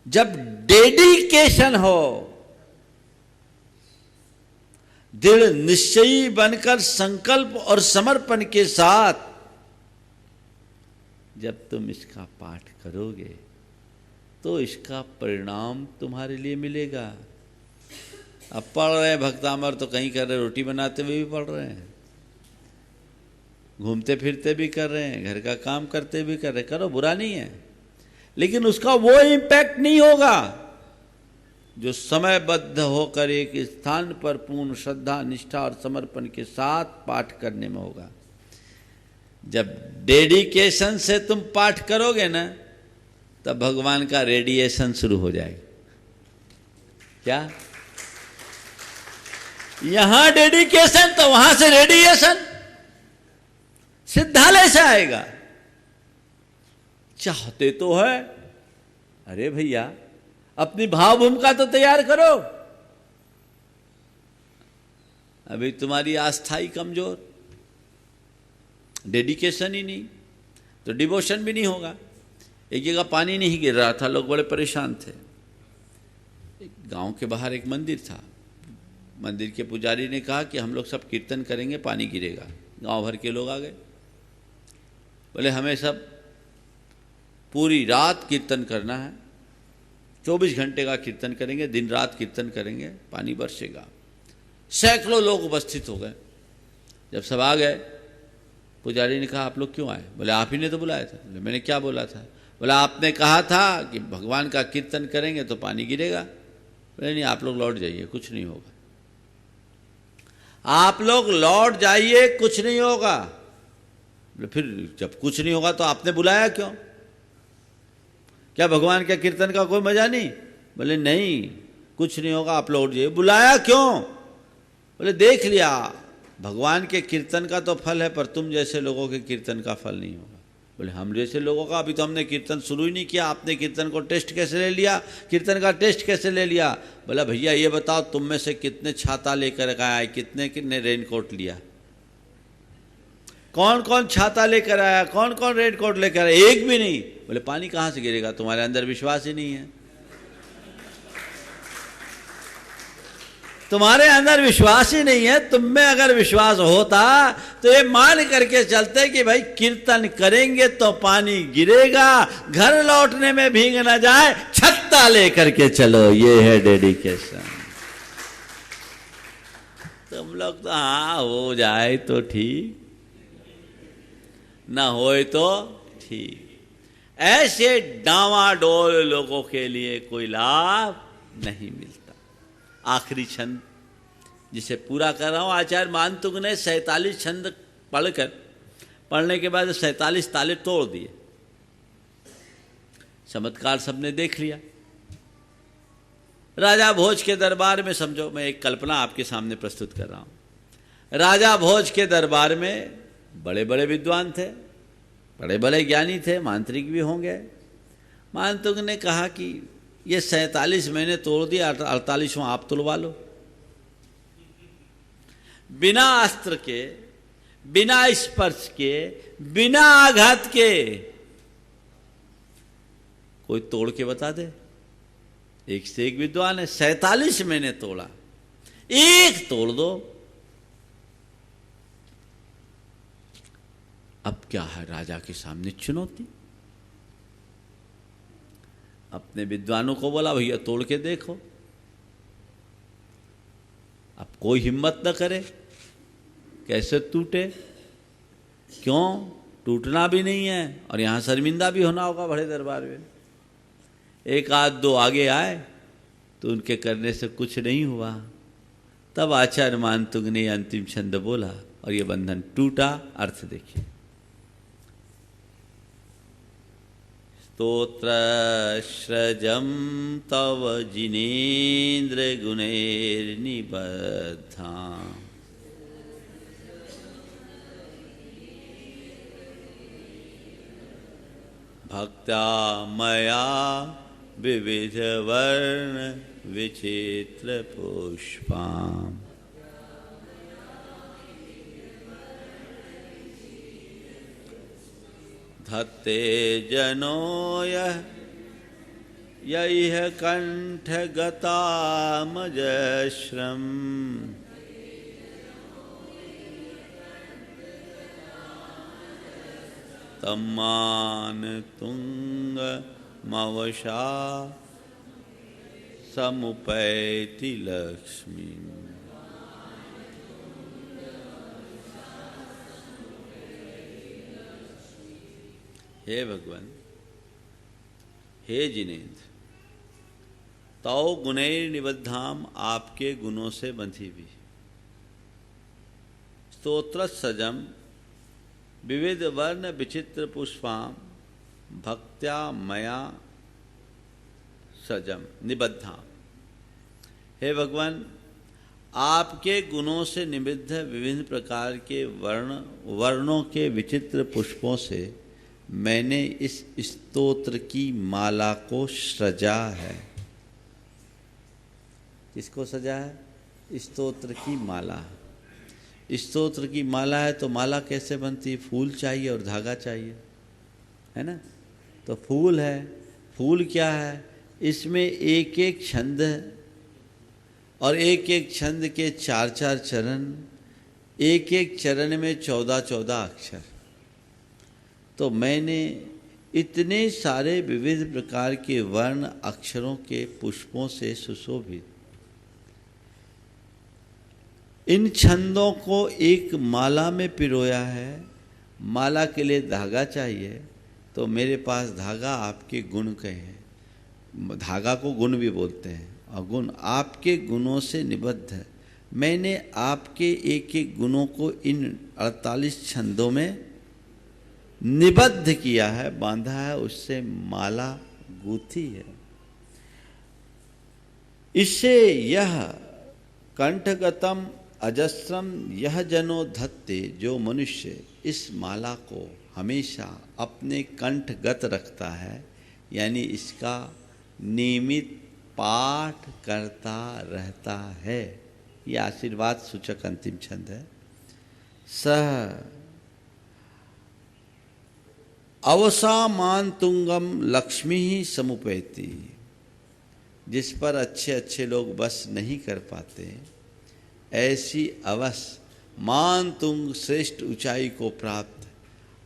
जब डेडिकेशन हो, दृढ़ निश्चयी बनकर संकल्प और समर्पण के साथ जब तुम इसका पाठ करोगे तो इसका परिणाम तुम्हारे लिए मिलेगा। अब पढ़ रहे हैं भक्तांबर तो कहीं कर रहे, रोटी बनाते हुए भी पढ़ रहे हैं, घूमते फिरते भी कर रहे हैं, घर का काम करते भी कर रहे, करो, बुरा नहीं है, लेकिन उसका वो इम्पैक्ट नहीं होगा जो समयबद्ध होकर एक स्थान पर पूर्ण श्रद्धा, निष्ठा और समर्पण के साथ पाठ करने में होगा। जब डेडिकेशन से तुम पाठ करोगे ना, तब भगवान का रेडिएशन शुरू हो जाएगा। क्या? यहां डेडिकेशन तो वहां से रेडिएशन सिद्धालय से आएगा। चाहते तो है, अरे भैया अपनी भाव भूमिका तो तैयार करो। अभी तुम्हारी आस्था ही कमजोर, डेडिकेशन ही नहीं, तो डिवोशन भी नहीं होगा। एक जगह पानी नहीं गिर रहा था, लोग बड़े परेशान थे। एक गांव के बाहर एक मंदिर था, मंदिर के पुजारी ने कहा कि हम लोग सब कीर्तन करेंगे, पानी गिरेगा। गांव भर के लोग आ गए, बोले हमें सब पूरी रात कीर्तन करना है, 24 घंटे का कीर्तन करेंगे, दिन रात कीर्तन करेंगे, पानी बरसेगा। सैकड़ों लोग उपस्थित हो गए। जब सब आ गए, पुजारी ने कहा आप लोग क्यों आए? बोले आप ही ने तो बुलाया था। बोले मैंने क्या बोला था? बोला आपने कहा था कि भगवान का कीर्तन करेंगे तो पानी गिरेगा। बोले नहीं, आप लोग लौट जाइए, कुछ नहीं होगा। आप लोग लौट जाइए, कुछ नहीं होगा। बोले फिर जब कुछ नहीं होगा तो आपने बुलाया क्यों? क्या भगवान के कीर्तन का कोई मजा नहीं? बोले नहीं, कुछ नहीं होगा, आप लौट जाइए। बुलाया क्यों? बोले देख लिया, भगवान के कीर्तन का तो फल है, पर तुम जैसे लोगों के कीर्तन का फल नहीं होगा। बोले हम जैसे लोगों का, अभी तो हमने कीर्तन शुरू ही नहीं किया, आपने कीर्तन को टेस्ट कैसे ले लिया, कीर्तन का टेस्ट कैसे ले लिया? बोला भैया ये बताओ तुम में से कितने छाता लेकर आए, कितने कितने रेनकोट लिया, कौन कौन छाता लेकर आया, कौन कौन रेनकोट लेकर आया? एक भी नहीं। बोले पानी कहाँ से गिरेगा, तुम्हारे अंदर विश्वास ही नहीं है। तुम्हारे अंदर विश्वास ही नहीं है। तुम में अगर विश्वास होता तो ये मान करके चलते कि भाई कीर्तन करेंगे तो पानी गिरेगा, घर लौटने में भीग न जाए, छत्ता लेकर के चलो। ये है डेडिकेशन। तुम लोग तो हाँ हो जाए तो ठीक, ना होए तो ठीक। ऐसे डावाडोल लोगों के लिए कोई लाभ नहीं मिलता। आखिरी छंद जिसे पूरा कर रहा हूं, आचार्य मानतुक ने 47 छंद पढ़ने के बाद 47 ताले तोड़ दिए। चमत्कार सबने देख लिया। राजा भोज के दरबार में, समझो मैं एक कल्पना आपके सामने प्रस्तुत कर रहा हूं। राजा भोज के दरबार में बड़े बड़े विद्वान थे, बड़े बड़े ज्ञानी थे, मांत्रिक भी होंगे। मानतुक ने कहा कि ये 47 मैंने तोड़ दिया, 48वां आप तुलवा लो। बिना अस्त्र के, बिना स्पर्श के, बिना आघात के कोई तोड़ के बता दे। एक से एक विद्वान है। 47 मैंने तोड़ा, एक तोड़ दो। अब क्या है राजा के सामने चुनौती। अपने विद्वानों को बोला भैया तोड़ के देखो। अब कोई हिम्मत न करे, कैसे टूटे, क्यों टूटना भी नहीं है और यहां शर्मिंदा भी होना होगा बड़े दरबार में। एक आध दो आगे आए तो उनके करने से कुछ नहीं हुआ। तब आचार्य मानतुक ने अंतिम छंद बोला और ये बंधन टूटा। अर्थ देखिए, स्तोत्र स्रजम तव जिनेन्द्र गुणैर्निबद्धा भक्त्या मया विविध वर्ण विचित्र पुष्पाम् धत्ते जनो यह कंठ गतामजश्रम तम्मान तुंग मवशा समुपैति लक्ष्मी। हे भगवान, हे जिनेन्द्र, तौ गुणैर निबद्धाम, आपके गुणों से बंधी हुई। स्तोत्र सजम विविध वर्ण विचित्र पुष्पाम भक्त्या मया सजम निबद्धाम। हे भगवान, आपके गुणों से निबद्ध विभिन्न प्रकार के वर्णों के विचित्र पुष्पों से मैंने इस स्तोत्र की माला को सजा है। किसको सजा है? स्तोत्र की माला। स्तोत्र की माला है तो माला कैसे बनती है? फूल चाहिए और धागा चाहिए, है ना? तो फूल है। फूल क्या है? इसमें एक एक छंद और एक एक छंद के 4-4 चरण, एक एक चरण में 14-14 अक्षर। तो मैंने इतने सारे विविध प्रकार के वर्ण अक्षरों के पुष्पों से सुशोभित इन छंदों को एक माला में पिरोया है। माला के लिए धागा चाहिए, तो मेरे पास धागा आपके गुण के हैं। धागा को गुण भी बोलते हैं, और गुण आपके गुणों से निबद्ध है। मैंने आपके एक एक गुणों को इन 48 छंदों में निबद्ध किया है, बांधा है, उससे माला गूंथी है। इससे यह कंठगतम अजस्रम यह जनो धत्ते, जो मनुष्य इस माला को हमेशा अपने कंठगत रखता है, यानी इसका नियमित पाठ करता रहता है। ये आशीर्वाद सूचक अंतिम छंद है। सह अवसामान तुंगम लक्ष्मी ही समुपैती, जिस पर अच्छे अच्छे लोग बस नहीं कर पाते, ऐसी अवस मान तुंग श्रेष्ठ ऊंचाई को प्राप्त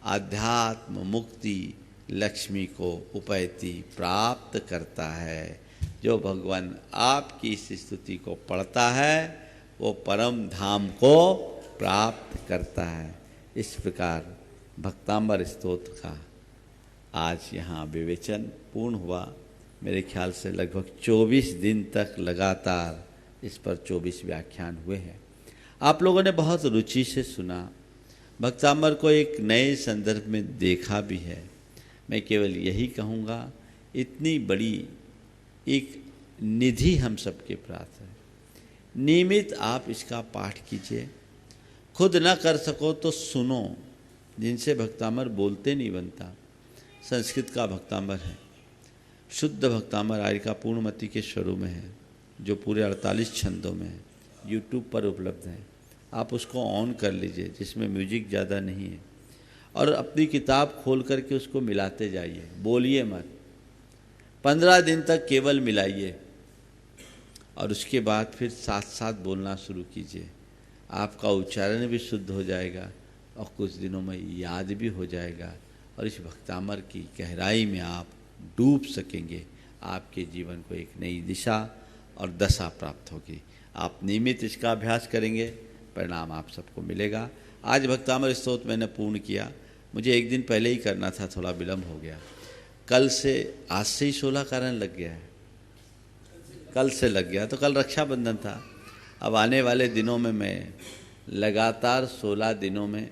आध्यात्म मुक्ति लक्ष्मी को उपैती प्राप्त करता है। जो भगवान आपकी इस स्तुति को पढ़ता है वो परम धाम को प्राप्त करता है। इस प्रकार भक्तांबर स्तोत्र का आज यहाँ विवेचन पूर्ण हुआ। मेरे ख्याल से लगभग 24 दिन तक लगातार इस पर 24 व्याख्यान हुए हैं। आप लोगों ने बहुत रुचि से सुना, भक्तांबर को एक नए संदर्भ में देखा भी है। मैं केवल यही कहूँगा, इतनी बड़ी एक निधि हम सबके प्राप्त है। नियमित आप इसका पाठ कीजिए, खुद न कर सको तो सुनो, जिनसे भक्तांबर बोलते नहीं बनता। संस्कृत का भक्तांबर है, शुद्ध भक्तांबर आर्य का पूर्णमति के स्वरूप में है, जो पूरे 48 छंदों में है। यूट्यूब पर उपलब्ध है, आप उसको ऑन कर लीजिए, जिसमें म्यूजिक ज़्यादा नहीं है, और अपनी किताब खोल करके उसको मिलाते जाइए, बोलिए मत। 15 दिन तक केवल मिलाइए और उसके बाद फिर साथ साथ बोलना शुरू कीजिए। आपका उच्चारण भी शुद्ध हो जाएगा और कुछ दिनों में याद भी हो जाएगा, और इस भक्तामर की गहराई में आप डूब सकेंगे। आपके जीवन को एक नई दिशा और दशा प्राप्त होगी। आप नियमित इसका अभ्यास करेंगे, परिणाम आप सबको मिलेगा। आज भक्तामर स्तोत्र मैंने पूर्ण किया। मुझे एक दिन पहले ही करना था, थोड़ा विलम्ब हो गया। कल से, आज से ही 16 कारण लग गया है, कल से लग गया, तो कल रक्षाबंधन था। अब आने वाले दिनों में मैं लगातार 16 दिनों में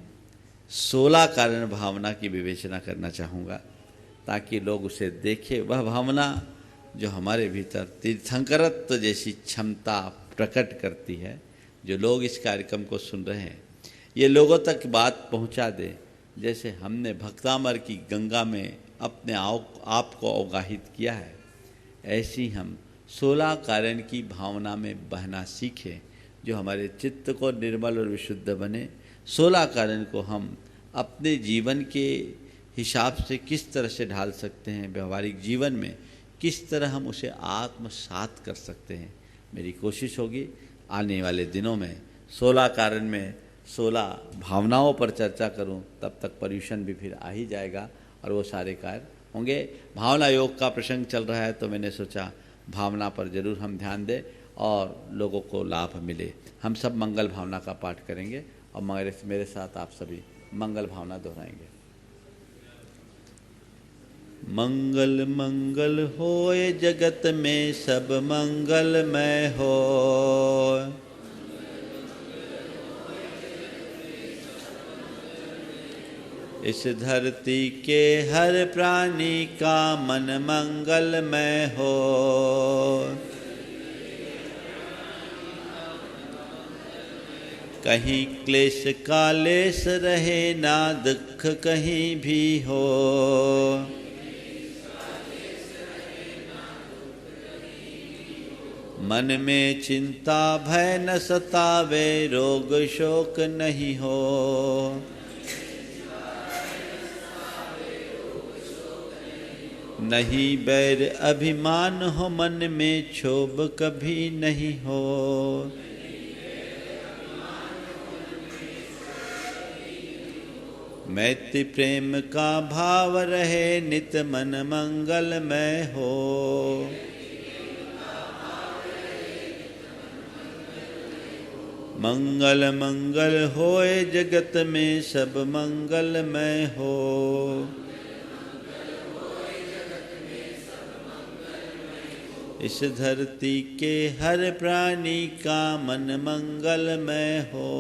16 कारण भावना की विवेचना करना चाहूँगा, ताकि लोग उसे देखें। वह भावना जो हमारे भीतर तीर्थंकरत्व जैसी क्षमता प्रकट करती है, जो लोग इस कार्यक्रम को सुन रहे हैं, ये लोगों तक बात पहुंचा दे। जैसे हमने भक्तामर की गंगा में अपने आप को अवगाहित किया है, ऐसी हम 16 कारण की भावना में बहना सीखें, जो हमारे चित्त को निर्मल और विशुद्ध बने। 16 कारण को हम अपने जीवन के हिसाब से किस तरह से ढाल सकते हैं, व्यवहारिक जीवन में किस तरह हम उसे आत्मसात कर सकते हैं। मेरी कोशिश होगी आने वाले दिनों में 16 कारण में 16 भावनाओं पर चर्चा करूं, तब तक पर्यूषण भी फिर आ ही जाएगा और वो सारे कार्य होंगे। भावना योग का प्रसंग चल रहा है, तो मैंने सोचा भावना पर जरूर हम ध्यान दें और लोगों को लाभ मिले। हम सब मंगल भावना का पाठ करेंगे और मेरे साथ आप सभी मंगल भावना दोहराएंगे। मंगल मंगल होए जगत में सब मंगलमय हो, इस धरती के हर प्राणी का मन मंगलमय हो। कहीं क्लेश का लेस रहे ना दुख कहीं भी हो, मन में चिंता भय न सतावे रोग शोक नहीं हो। नहीं बैर अभिमान हो मन में क्षोभ कभी नहीं हो। मैत्री प्रेम का भाव रहे नित मन मंगलमय हो। मंगल मंगल होए जगत में सब मंगलमय हो। इस धरती के हर प्राणी का मन मंगलमय हो।